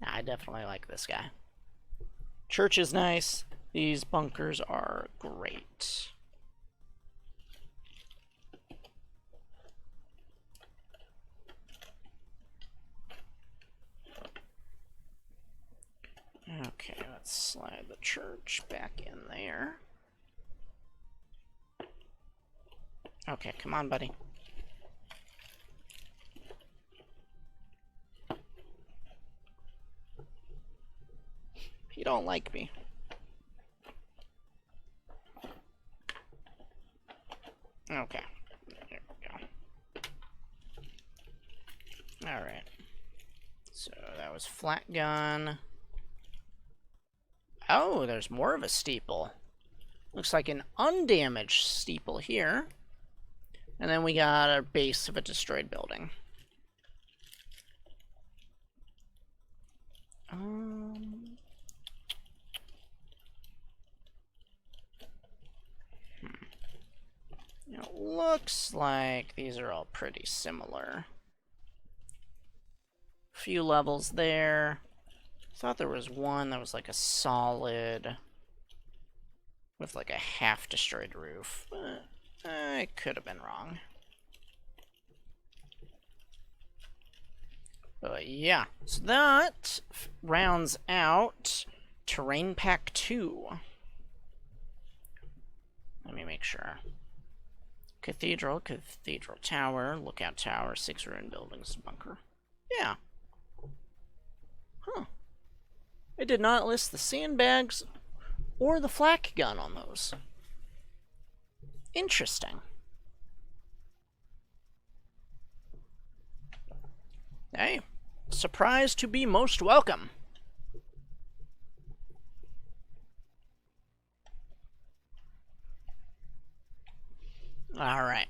I definitely like this guy. Church is nice. These bunkers are great. Okay, let's slide the church back in there. Okay, come on, buddy. You don't like me. Okay. There we go. Alright. So that was flat gun. Oh, there's more of a steeple. Looks like an undamaged steeple here. And then we got our base of a destroyed building. It looks like these are all pretty similar. Few levels there. Thought there was one that was like a solid with like a half destroyed roof, but I could have been wrong. But yeah, so that rounds out Terrain Pack 2. Let me make sure. Cathedral Tower, Lookout Tower, 6 ruined buildings, bunker. Yeah. Huh. It did not list the sandbags or the flak gun on those. Interesting. Hey, surprise to be most welcome. Alright.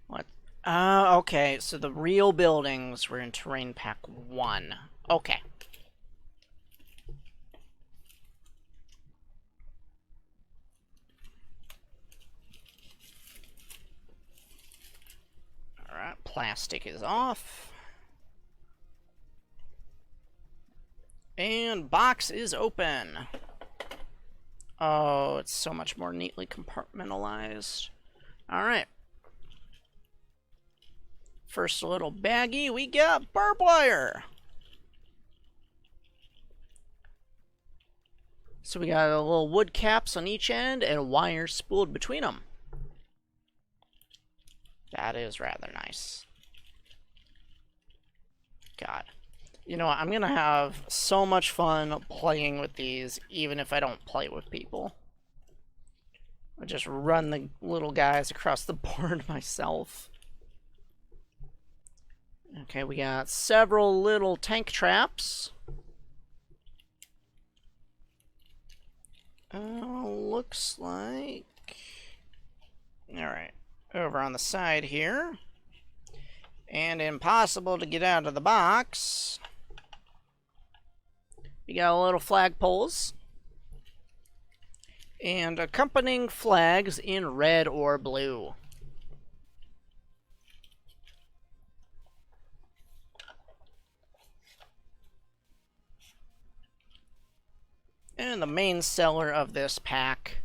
What? Okay, so the real buildings were in Terrain Pack 1. Okay. Alright, plastic is off. And box is open. Oh, it's so much more neatly compartmentalized. Alright. First little baggie, we got barbed wire. So we got a little wood caps on each end and wire spooled between them. That is rather nice. God. You know what, I'm gonna have so much fun playing with these, even if I don't play with people. I just run the little guys across the board myself. Okay, we got several little tank traps. Looks like... Alright, over on the side here. And impossible to get out of the box. We got little flagpoles and accompanying flags in red or blue. And the main seller of this pack,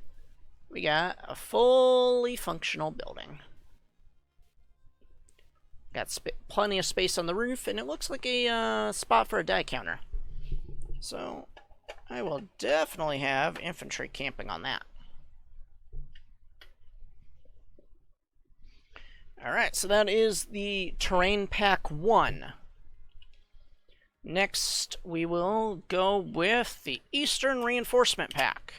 we got a fully functional building. Got plenty of space on the roof, and it looks like a spot for a die counter. So I will definitely have infantry camping on that. Alright, so that is the Terrain Pack 1. Next, we will go with the Eastern Reinforcement Pack.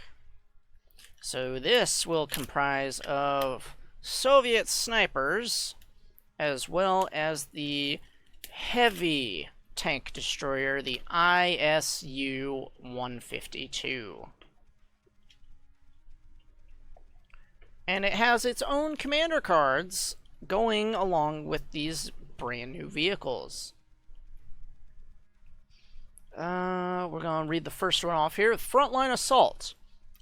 So this will comprise of Soviet snipers, as well as the heavy tank destroyer, the ISU-152. And it has its own commander cards going along with these brand new vehicles. We're going to read the first one off here. Frontline Assault.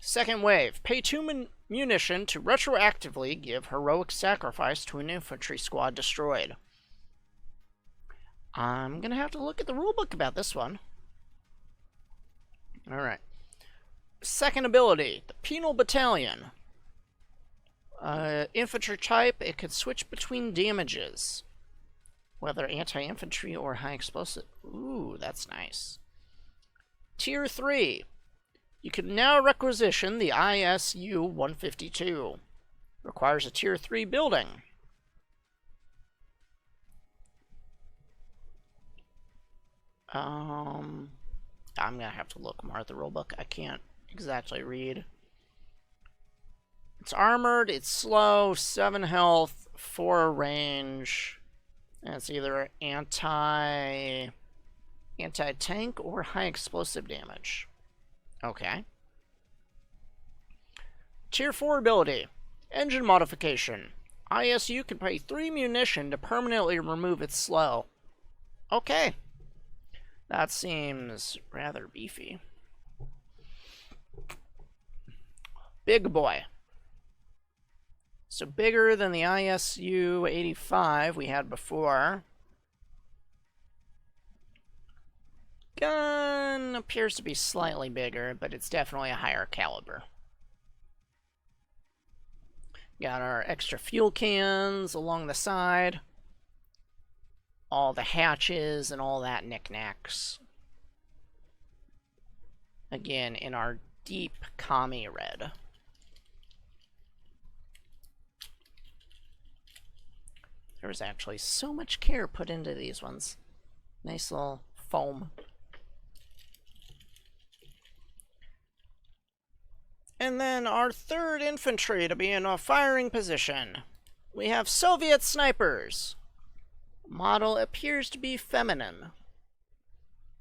Second wave. Pay 2 munition to retroactively give heroic sacrifice to an infantry squad destroyed. I'm going to have to look at the rulebook about this one. Alright. Second ability. The Penal Battalion. Infantry type, it could switch between damages. Whether anti-infantry or high explosive. Ooh, that's nice. Tier 3. You can now requisition the ISU-152. Requires a Tier 3 building. I'm gonna have to look more at the rulebook. I can't exactly read. It's armored, it's slow, 7 health, 4 range. And it's either anti-tank or high explosive damage. Okay. Tier 4 ability. Engine modification. ISU can pay 3 munition to permanently remove its slow. Okay. That seems rather beefy. Big boy. So bigger than the ISU-85 we had before. Gun appears to be slightly bigger, but it's definitely a higher caliber. Got our extra fuel cans along the side. All the hatches and all that knickknacks. Again, in our deep commie red. There was actually so much care put into these ones. Nice little foam. And then our third infantry to be in a firing position. We have Soviet snipers. Model appears to be feminine,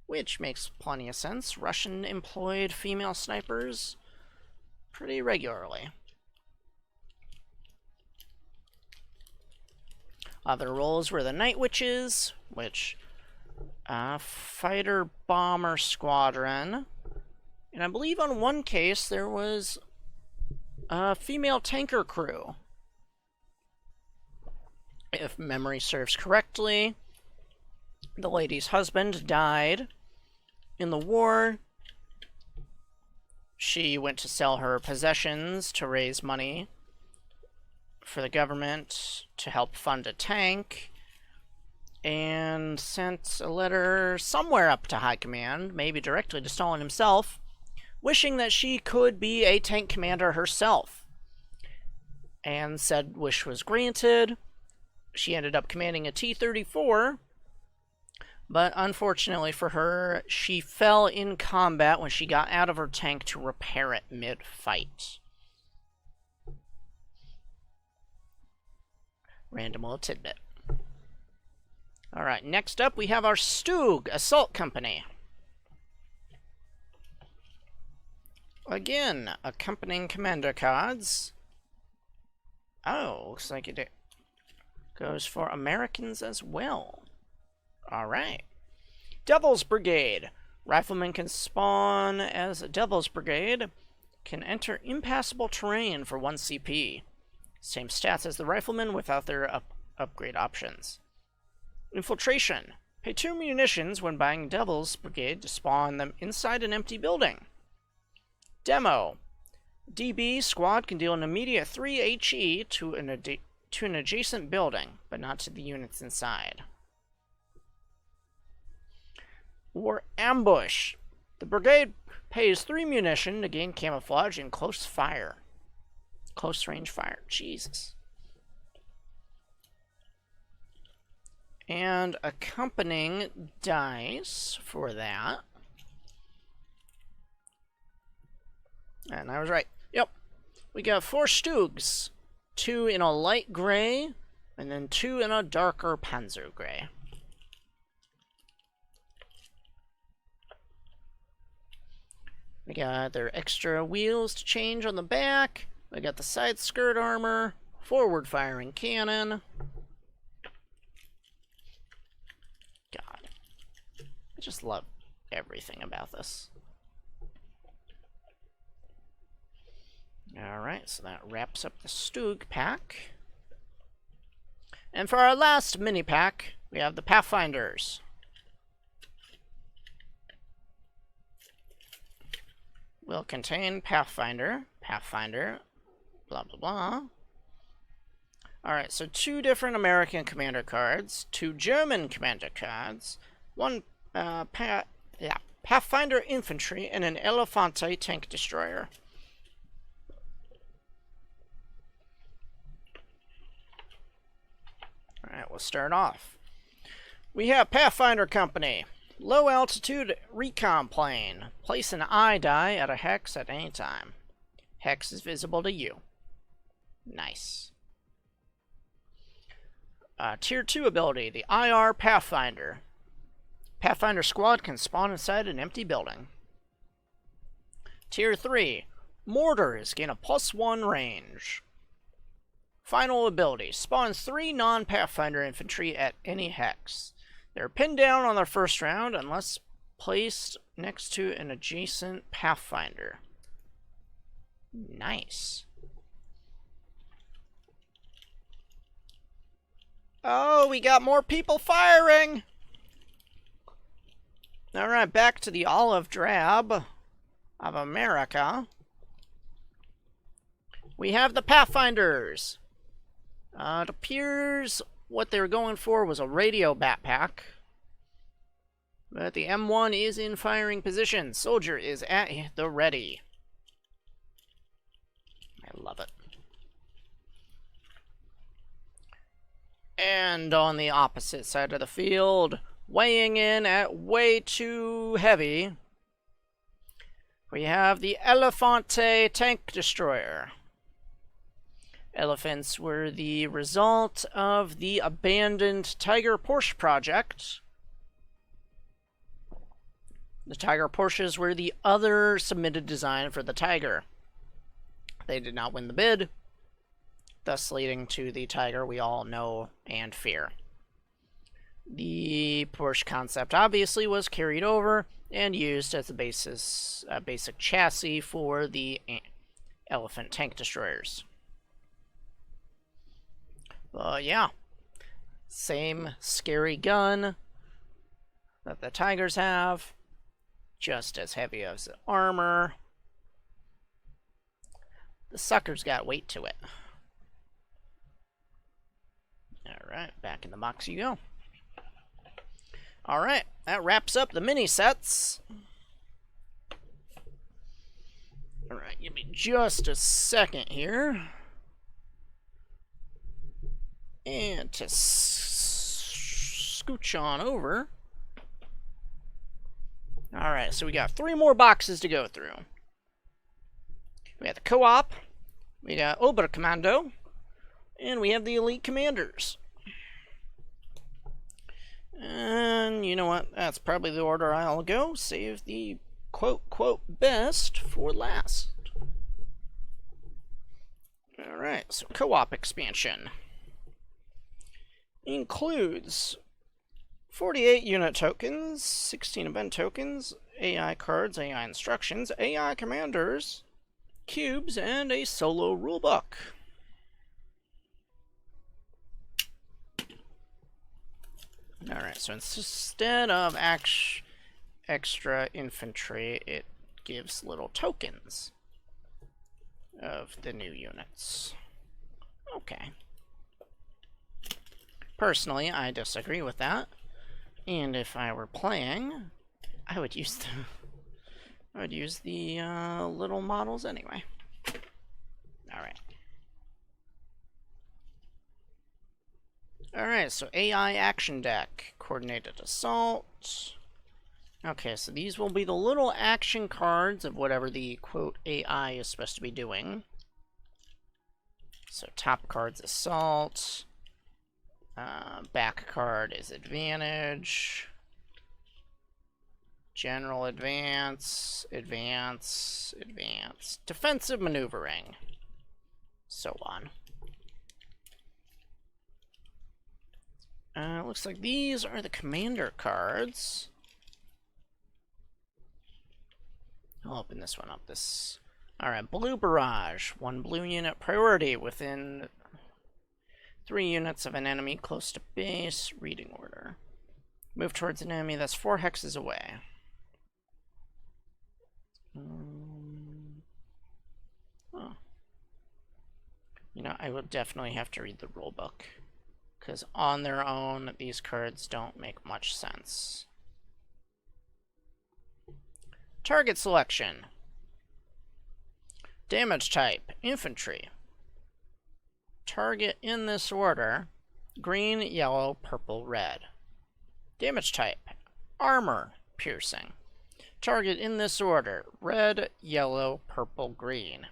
which makes plenty of sense. Russian employed female snipers pretty regularly. Other roles were the Night Witches, which fighter bomber squadron, and I believe on one case there was a female tanker crew. If memory serves correctly, the lady's husband died in the war. She went to sell her possessions to raise money for the government to help fund a tank, and sent a letter somewhere up to high command, maybe directly to Stalin himself, wishing that she could be a tank commander herself. And said wish was granted. She ended up commanding a T-34, but unfortunately for her, she fell in combat when she got out of her tank to repair it mid-fight. Random little tidbit. Alright, next up we have our Stug Assault Company. Again, accompanying commander cards. Oh, looks like it goes for Americans as well. Alright. Devil's Brigade. Riflemen can spawn as a Devil's Brigade. Can enter impassable terrain for 1 CP. Same stats as the Riflemen without their upgrade options. Infiltration. Pay 2 munitions when buying Devil's Brigade to spawn them inside an empty building. Demo. DB squad can deal an immediate 3 HE to an adjacent building, but not to the units inside. Or ambush. The brigade pays 3 munition to gain camouflage in close fire. Close range fire. Jesus. And accompanying dice for that. And I was right. Yep. We got 4 Stugs. 2 in a light gray, and then 2 in a darker Panzer gray. We got their extra wheels to change on the back. We got the side skirt armor, forward firing cannon. God. I just love everything about this. Alright, so that wraps up the Stug pack. And for our last mini pack, we have the Pathfinders. Will contain Pathfinder, blah blah blah. Alright, so 2 different American commander cards, 2 German commander cards, 1 Pathfinder infantry, and an Elefante tank destroyer. Alright, we'll start off. We have Pathfinder Company. Low altitude recon plane. Place an eye die at a hex at any time. Hex is visible to you. Nice. Tier 2 ability, the IR Pathfinder. Pathfinder squad can spawn inside an empty building. Tier 3, mortars gain a +1 range. Final ability, spawns 3 non-Pathfinder infantry at any hex. They're pinned down on their first round unless placed next to an adjacent Pathfinder. Nice. Oh, we got more people firing! Alright, back to the olive drab of America. We have the Pathfinders. It appears what they were going for was a radio backpack. But the M1 is in firing position. Soldier is at the ready. I love it. And on the opposite side of the field, weighing in at way too heavy, we have the Elefante tank destroyer. Elephants were the result of the abandoned Tiger Porsche project. The Tiger Porsches were the other submitted design for the Tiger. They did not win the bid, thus leading to the Tiger we all know and fear. The Porsche concept obviously was carried over and used as the basic chassis for the Elephant tank destroyers. But yeah, same scary gun that the Tigers have, just as heavy as the armor. The sucker's got weight to it. Alright, back in the box you go. Alright, that wraps up the mini sets. Alright, give me just a second here. And to scooch on over. Alright, so we got 3 more boxes to go through. We have the Co-op, we got Oberkommando, and we have the Elite Commanders. And you know what? That's probably the order I'll go. Save the quote best for last. Alright, so Co-op expansion includes 48 unit tokens, 16 event tokens, AI cards, AI instructions, AI commanders, cubes, and a solo rulebook. Alright, so instead of extra infantry, it gives little tokens of the new units. Okay. Personally, I disagree with that. And if I were playing, I would use the little models anyway. Alright. Alright, so AI action deck. Coordinated assault. Okay, so these will be the little action cards of whatever the, quote, AI is supposed to be doing. So top card's assault. Back card is advantage. General advance, advance, advance. Defensive maneuvering. So on. Looks like these are the commander cards. I'll open this one up. Alright, Blue Barrage. 1 blue unit priority within 3 units of an enemy close to base. Reading order. Move towards an enemy that's 4 hexes away. Oh. You know, I will definitely have to read the rulebook. Because on their own, these cards don't make much sense. Target selection. Damage type, infantry. Target in this order, green, yellow, purple, red. Damage type, armor, piercing. Target in this order, red, yellow, purple, green.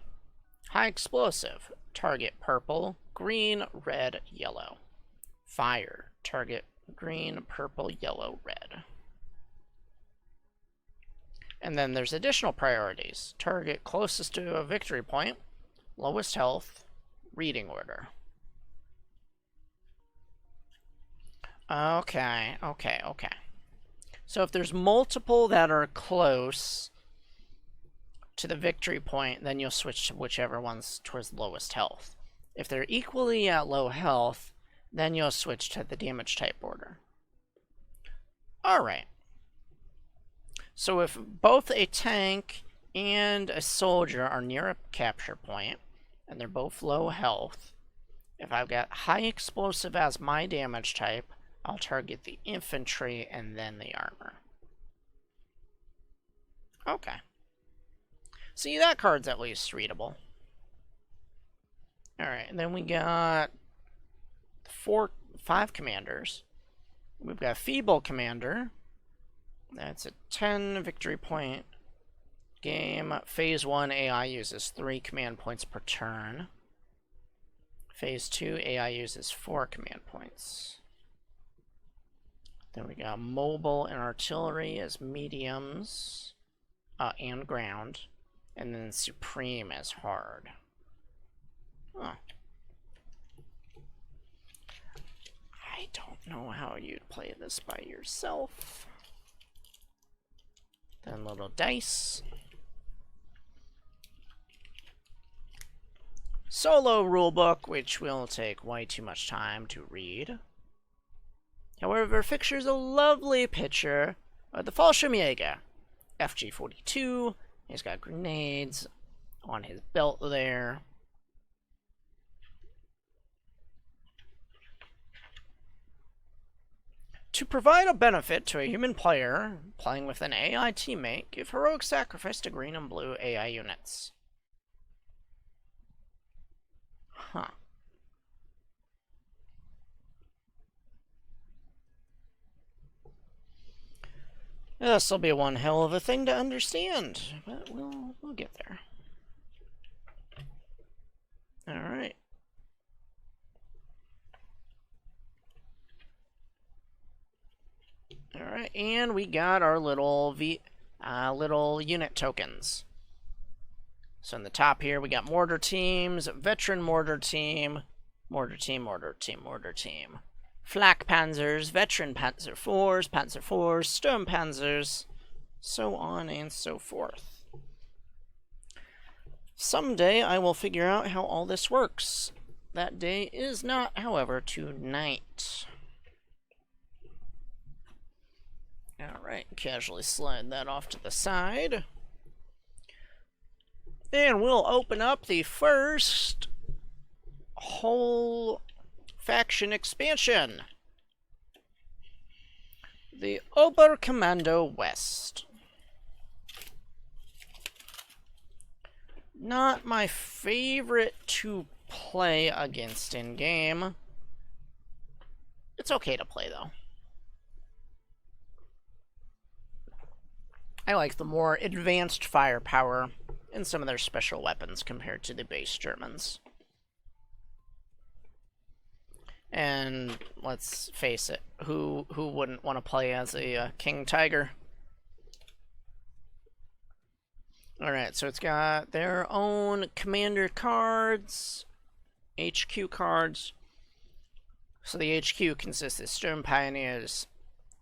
High explosive, target purple, green, red, yellow. Fire, target green, purple, yellow, red. And then there's additional priorities. Target closest to a victory point, lowest health, reading order. Okay. So if there's multiple that are close to the victory point, then you'll switch to whichever one's towards lowest health. If they're equally at low health, then you'll switch to the damage type order. Alright. So if both a tank and a soldier are near a capture point, and they're both low health, if I've got high explosive as my damage type, I'll target the infantry and then the armor. Okay. See, that card's at least readable. Alright, and then we got 5 commanders. We've got Feeble Commander. That's a 10 victory point game. Phase 1 AI uses 3 command points per turn. Phase 2 AI uses 4 command points. Then we got Mobile and Artillery as mediums and ground. And then Supreme as hard. Huh. I don't know how you'd play this by yourself. Then little dice. Solo rulebook, which will take way too much time to read. However, features a lovely picture of the Fallschirmjäger, FG-42. He's got grenades on his belt there. To provide a benefit to a human player playing with an AI teammate, give heroic sacrifice to green and blue AI units. Huh. This will be one hell of a thing to understand, but we'll get there. All right. All right, and we got our little unit tokens. So in the top here, we got mortar teams, veteran mortar team, mortar team, mortar team, mortar team. Flak Panzers, veteran Panzer 4s, Panzer 4s, Sturm Panzers, so on and so forth. Someday I will figure out how all this works. That day is not, however, tonight. Alright, casually slide that off to the side. And we'll open up the first whole faction expansion. The Oberkommando West. Not my favorite to play against in-game. It's okay to play, though. I like the more advanced firepower in some of their special weapons compared to the base Germans. And let's face it, who wouldn't want to play as a King Tiger? Alright, so it's got their own commander cards, HQ cards. So the HQ consists of Stern Pioneers,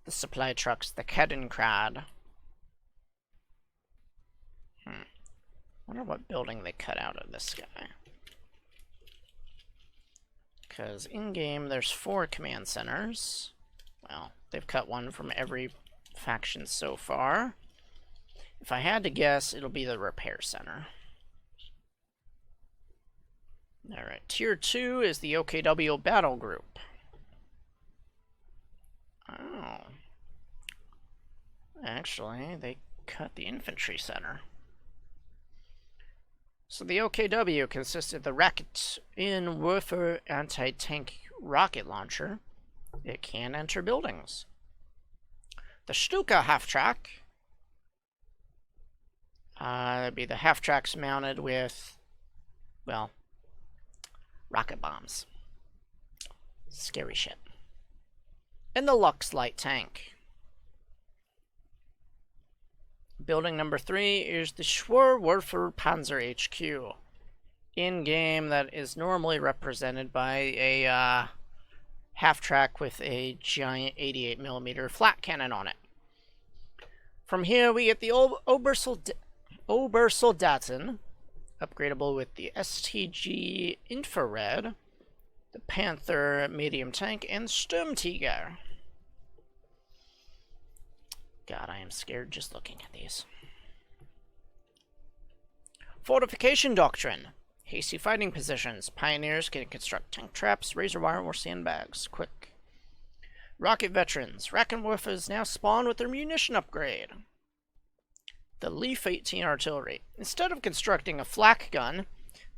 the supply trucks, the Kettenkrad. Wonder what building they cut out of this guy. Because in-game there's 4 command centers. Well, they've cut one from every faction so far. If I had to guess, it'll be the repair center. Alright, Tier 2 is the OKW Battle Group. Oh. Actually, they cut the Infantry Center. So the OKW consists of the Raketenwerfer anti-tank rocket launcher. It can enter buildings. The Stuka half-track. That'd be the half-tracks mounted with, well, rocket bombs. Scary shit. And the Lux light tank. Building number 3 is the Schwerwerfer Panzer HQ. In-game, that is normally represented by a half-track with a giant 88mm flat cannon on it. From here, we get the Obersoldaten, upgradable with the STG Infrared, the Panther medium tank, and Sturmtiger. God, I am scared just looking at these. Fortification Doctrine. Hasty fighting positions. Pioneers can construct tank traps, razor wire, or sandbags. Quick. Rocket Veterans. Rakenwerfers now spawn with their munition upgrade. The Leaf 18 Artillery. Instead of constructing a flak gun,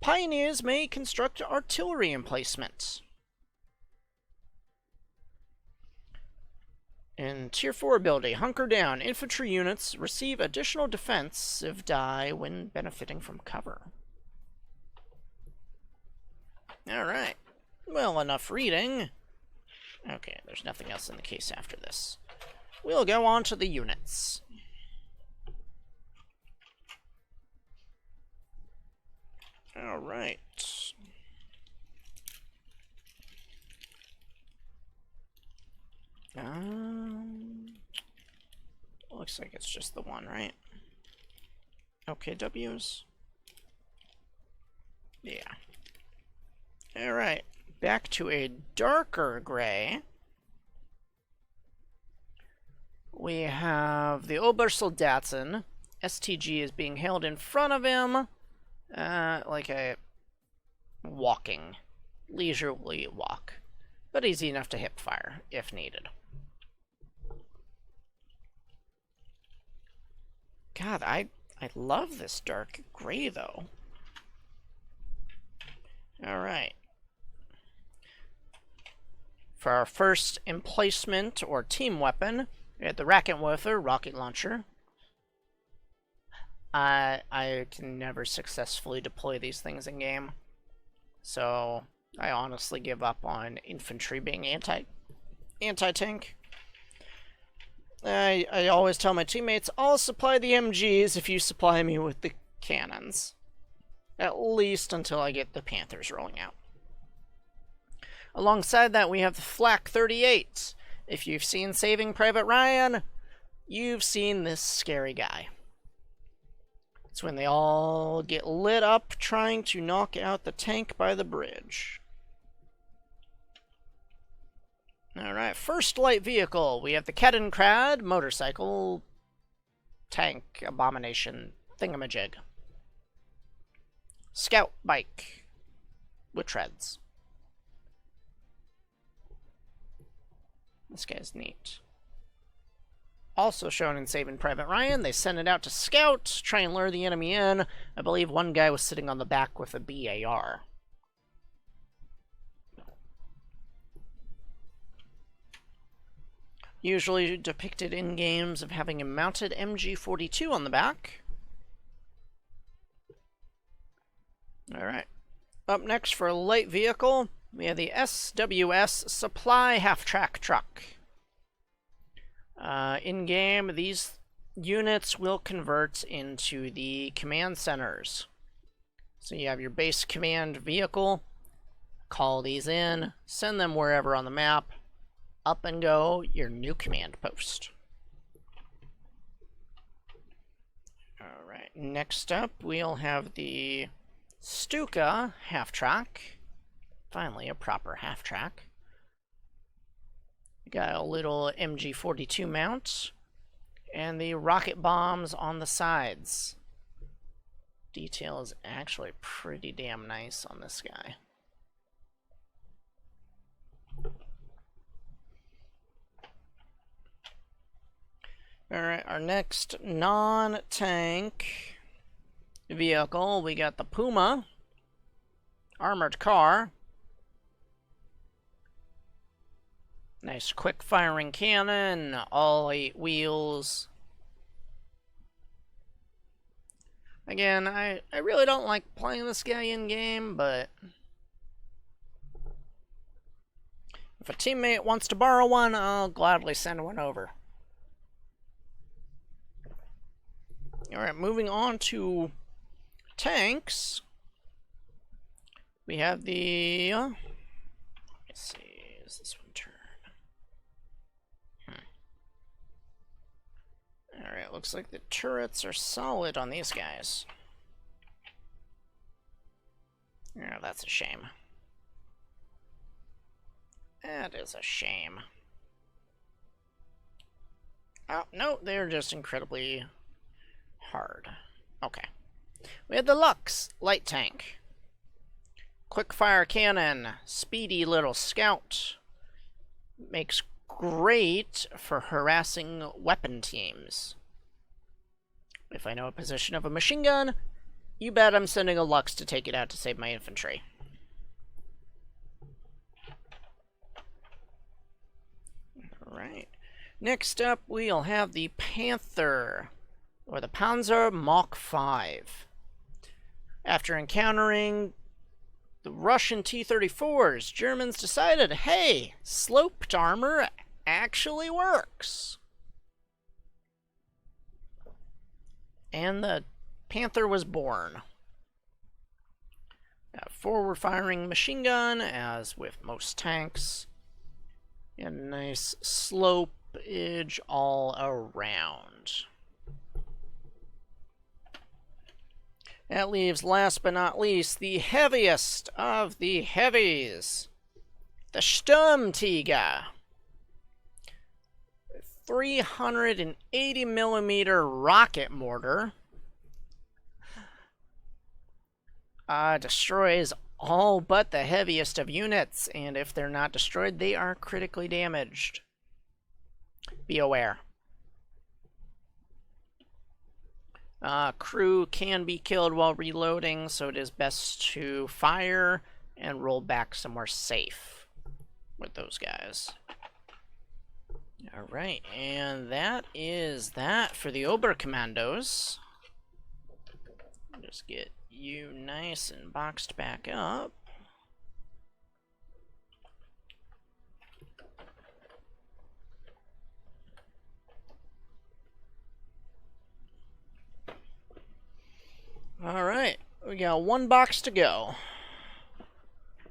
Pioneers may construct artillery emplacements. In Tier 4 ability, Hunker Down. Infantry units receive additional defensive die when benefiting from cover. Alright. Well, enough reading. Okay, there's nothing else in the case after this. We'll go on to the units. Alright. Looks like it's just the one, right? OKWs? Yeah. Alright, back to a darker gray. We have the Obersoldaten. STG is being held in front of him, like a walking, leisurely walk, but easy enough to hip fire if needed. God, I love this dark gray, though. Alright. For our first emplacement or team weapon, we have the Raketenwerfer rocket launcher. I can never successfully deploy these things in game, so I honestly give up on infantry being anti-tank. I always tell my teammates, I'll supply the MGs if you supply me with the cannons. At least until I get the Panthers rolling out. Alongside that, we have the Flak 38. If you've seen Saving Private Ryan, You've seen this scary guy. It's when they all get lit up trying to knock out the tank by the bridge. Alright, first light vehicle. We have the Stalingrad motorcycle tank abomination thingamajig. Scout bike with treads. This guy's neat. Also shown in Saving Private Ryan, they send it out to scout, try and lure the enemy in. I believe one guy was sitting on the back with a BAR. Usually depicted in games of having a mounted MG42 on the back. Alright. Up next for a light vehicle, we have the SWS Supply Half-Track Truck. In-game, these units will convert into the command centers. So you have your base command vehicle, call these in, send them wherever on the map, up and go your new command post. Alright, next up we'll have the Stuka half-track. Finally, a proper half-track. Got a little MG42 mount, and the rocket bombs on the sides. Detail is actually pretty damn nice on this guy. Alright, our next non-tank vehicle, we got the Puma Armored Car. Nice quick firing cannon, all 8 wheels. Again, I really don't like playing this guy in game, but if a teammate wants to borrow one, I'll gladly send one over. Alright, moving on to tanks. We have the let's see, is this one turned? Alright, looks like the turrets are solid on these guys. Oh, that's a shame. That is a shame. Oh, no, they're just incredibly hard. Okay. We have the Lux light tank. Quick fire cannon, speedy little scout. Makes great for harassing weapon teams. If I know a position of a machine gun, you bet I'm sending a Lux to take it out to save my infantry. Alright. Next up, we'll have the Panther, or the Panzer Mach 5. After encountering the Russian T-34s, Germans decided, hey, sloped armor actually works. And the Panther was born. A forward-firing machine gun, as with most tanks. And a nice slopage all around. That leaves, last but not least, the heaviest of the heavies. The Sturmtiger. 380mm rocket mortar. Destroys all but the heaviest of units, and if they're not destroyed, they are critically damaged. Be aware. Crew can be killed while reloading, so it is best to fire and roll back somewhere safe with those guys. Alright, and that is that for the Oberkommandos. Just get you nice and boxed back up. Alright, we got one box to go.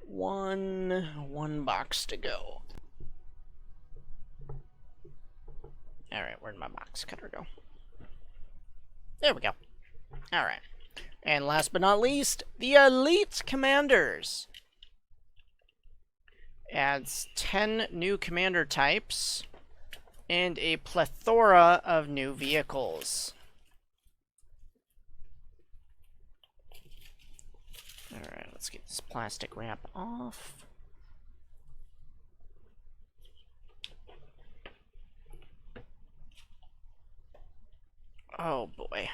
One box to go. Alright, where'd my box cutter go? There we go. Alright. And last but not least, the Elite Commanders. Adds 10 new commander types and a plethora of new vehicles. Alright, let's get this plastic wrap off. Oh boy.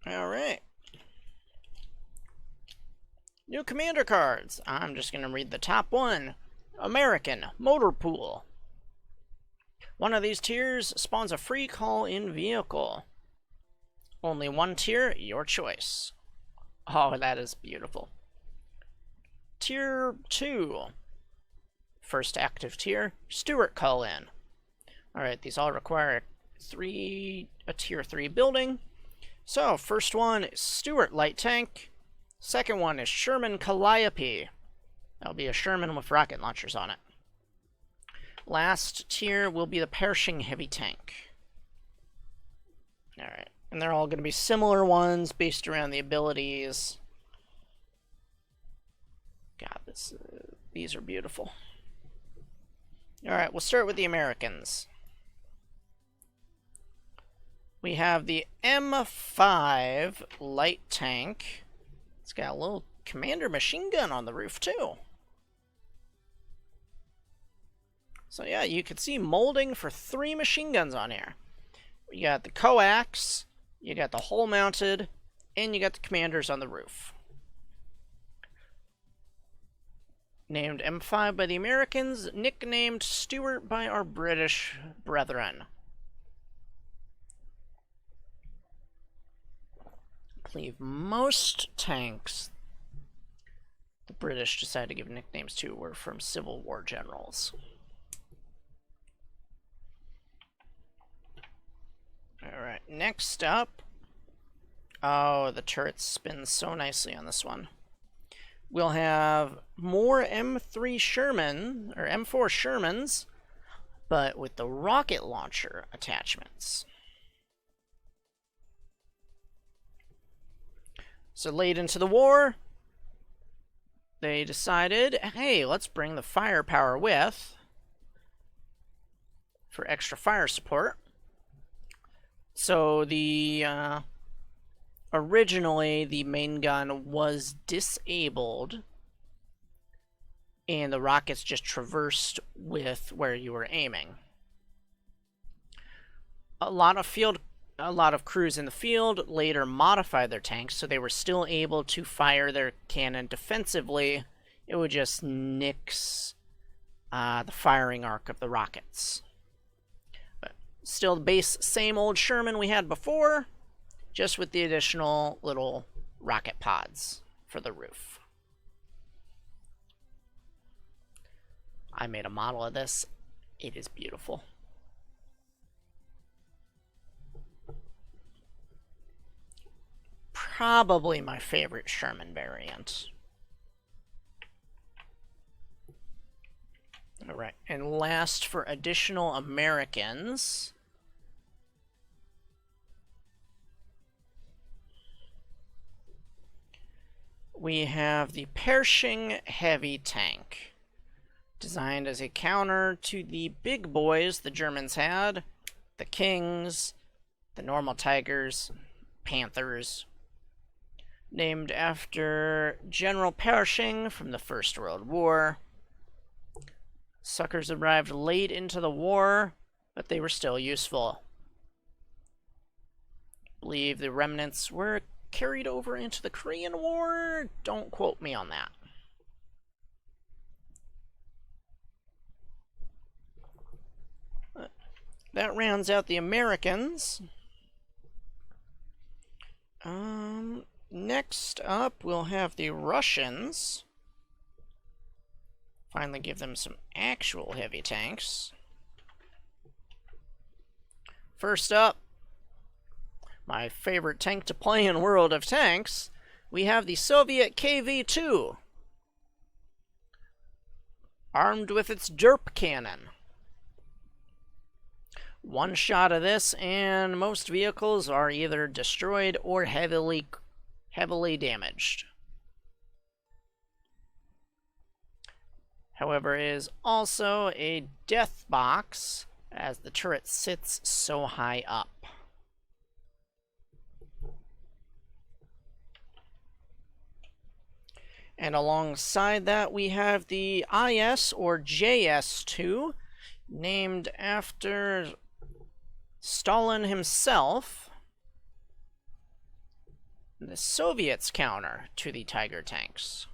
Alright. New commander cards. I'm just going to read the top one. American Motor Pool. One of these tiers spawns a free call-in vehicle. Only one tier, your choice. Oh, that is beautiful. Tier 2. First active tier, Stuart call-in. Alright, these all require a tier 3 building. So, first one is Stuart light tank. Second one is Sherman Calliope. That'll be a Sherman with rocket launchers on it. Last tier will be the Pershing heavy tank. Alright, and they're all going to be similar ones based around the abilities. God, these are beautiful. Alright, we'll start with the Americans. We have the M5 light tank. It's got a little commander machine gun on the roof, too. So yeah, you can see molding for 3 machine guns on here. You got the coax, you got the hull mounted, and you got the commanders on the roof. Named M5 by the Americans, nicknamed Stuart by our British brethren. I believe most tanks the British decided to give nicknames to were from Civil War generals. Alright, next up. Oh, the turrets spin so nicely on this one. We'll have more M3 Sherman, or M4 Shermans, but with the rocket launcher attachments. So late into the war, they decided, hey, let's bring the firepower with for extra fire support. So the originally the main gun was disabled and the rockets just traversed with where you were aiming. A lot of crews in the field later modified their tanks so they were still able to fire their cannon defensively. It would just nix the firing arc of the rockets. Still the base same old Sherman we had before, just with the additional little rocket pods for the roof. I made a model of this. It is beautiful. Probably my favorite Sherman variant. Alright, and last for additional Americans, we have the Pershing heavy tank. Designed as a counter to the big boys the Germans had, the Kings, the normal Tigers, Panthers. Named after General Pershing from the First World War. Suckers arrived late into the war, but they were still useful. I believe the remnants were carried over into the Korean War. Don't quote me on that. That rounds out the Americans. Next up, we'll have the Russians. Finally give them some actual heavy tanks. First up, my favorite tank to play in World of Tanks, we have the Soviet KV-2. armed with its derp cannon. One shot of this, and most vehicles are either destroyed or heavily damaged. However, it is also a death box, as the turret sits so high up. And alongside that, we have the IS, or JS-2, named after Stalin himself, the Soviets' counter to the Tiger tanks.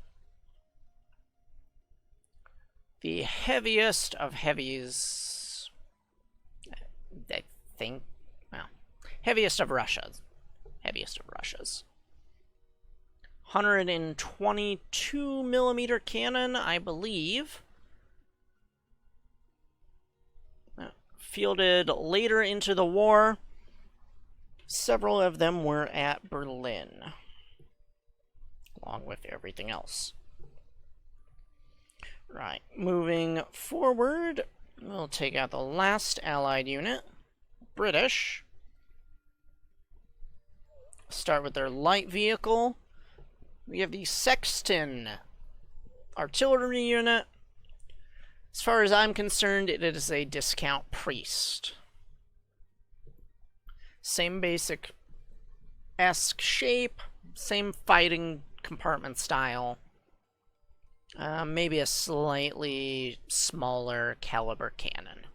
The heaviest of heavies, I think, well, heaviest of Russia's. 122 millimeter cannon, I believe. Fielded later into the war. Several of them were at Berlin, along with everything else. Right, moving forward, we'll take out the last Allied unit, British. Start with their light vehicle. We have the Sexton artillery unit. As far as I'm concerned, it is a discount priest. Same basic-esque shape, same fighting compartment style. Maybe a slightly smaller caliber cannon.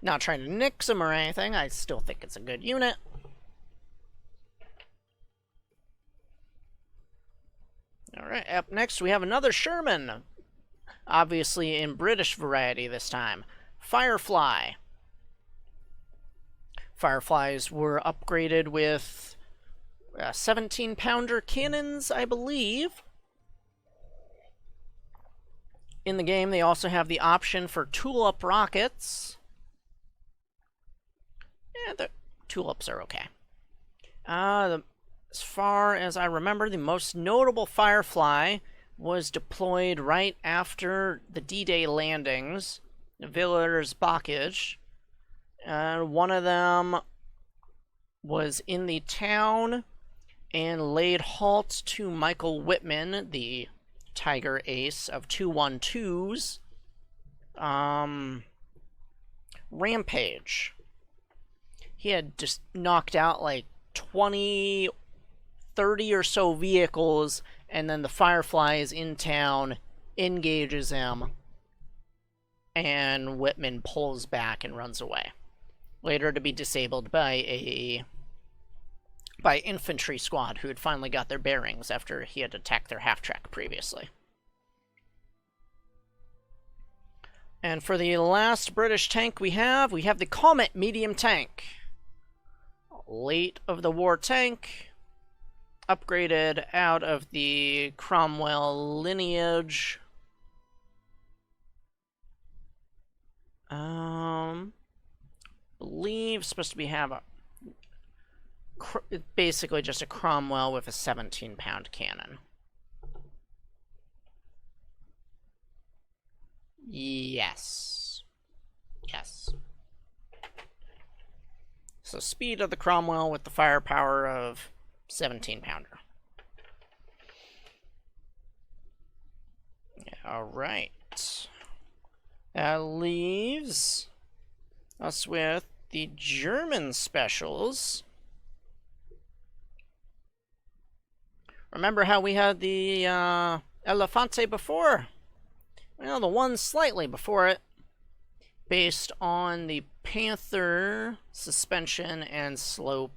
Not trying to nix them or anything, I still think it's a good unit. Alright, up next we have another Sherman. Obviously in British variety this time. Firefly. Fireflies were upgraded with 17-pounder cannons, I believe. In the game, they also have the option for tool-up rockets. Yeah, the tool-ups are okay. As far as I remember, the most notable Firefly was deployed right after the D-Day landings, Villers-Bocage. One of them was in the town and laid halt to Michael Whitman, the Tiger ace of 212's rampage. He had just knocked out like 20, 30 or so vehicles, and then the Firefly is in town, engages him, and Whitman pulls back and runs away. Later to be disabled by infantry squad who had finally got their bearings after he had attacked their half-track previously. And for the last British tank we have the Comet medium tank. Late of the war tank, upgraded out of the Cromwell lineage. Believe supposed to be basically just a Cromwell with a 17-pound cannon. Yes. So speed of the Cromwell with the firepower of 17-pounder. Alright. That leaves us with the German specials. Remember how we had the Elefante before? Well, the one slightly before it, based on the Panther suspension and slope,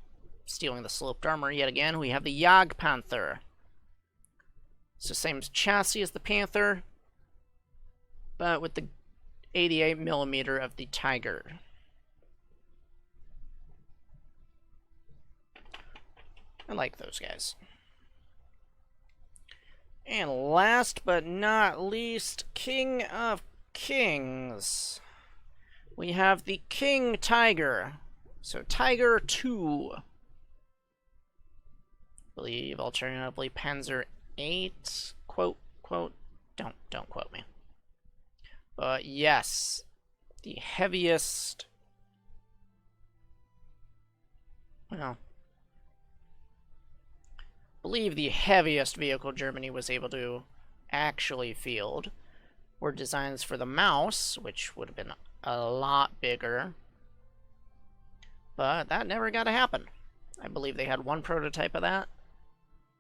stealing the sloped armor yet again, we have the Jag Panther. So same chassis as the Panther, but with the 88mm of the Tiger. I like those guys. And last but not least, King of Kings. We have the King Tiger. So Tiger 2. I believe alternatively Panzer 8, quote, Don't quote me. But yes, the heaviest... Well, I believe the heaviest vehicle Germany was able to actually field were designs for the Mouse, which would have been a lot bigger. But that never got to happen. I believe they had one prototype of that.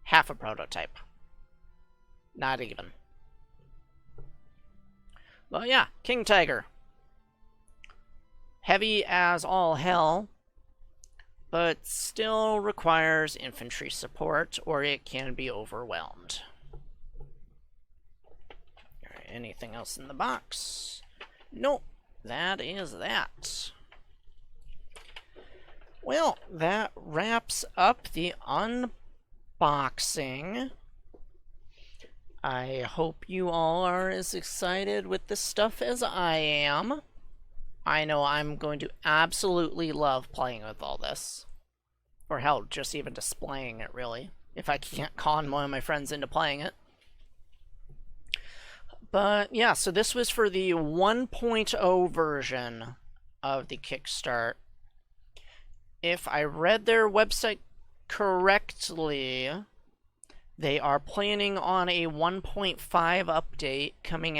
Half a prototype. Not even. Well, yeah, King Tiger. Heavy as all hell, but still requires infantry support, or it can be overwhelmed. All right, anything else in the box? Nope, that is that. Well, that wraps up the unboxing. I hope you all are as excited with this stuff as I am. I know I'm going to absolutely love playing with all this. Or hell, just even displaying it, really. If I can't con one of my friends into playing it. But yeah, so this was for the 1.0 version of the Kickstart. If I read their website correctly, they are planning on a 1.5 update coming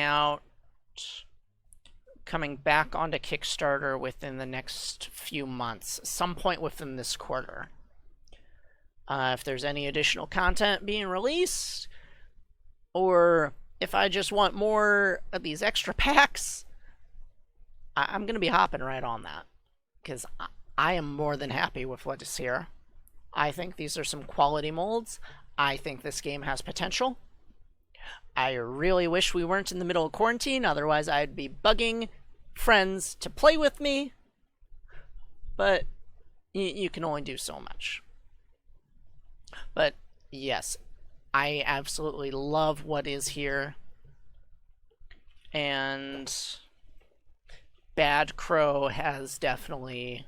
back onto Kickstarter within the next few months, some point within this quarter. If there's any additional content being released, or if I just want more of these extra packs, I'm going to be hopping right on that, because I am more than happy with what is here. I think these are some quality molds. I think this game has potential. I really wish we weren't in the middle of quarantine, otherwise I'd be bugging friends to play with me. But you can only do so much. But yes, I absolutely love what is here. And Bad Crow has definitely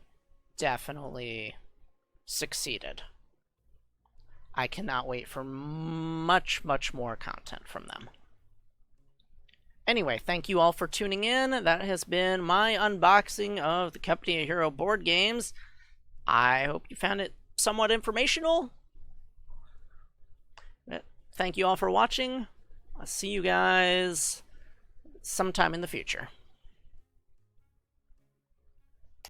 succeeded. I cannot wait for much more content from them. Anyway, thank you all for tuning in. That has been my unboxing of the Company of Hero board games. I hope you found it somewhat informational. Thank you all for watching. I'll see you guys sometime in the future.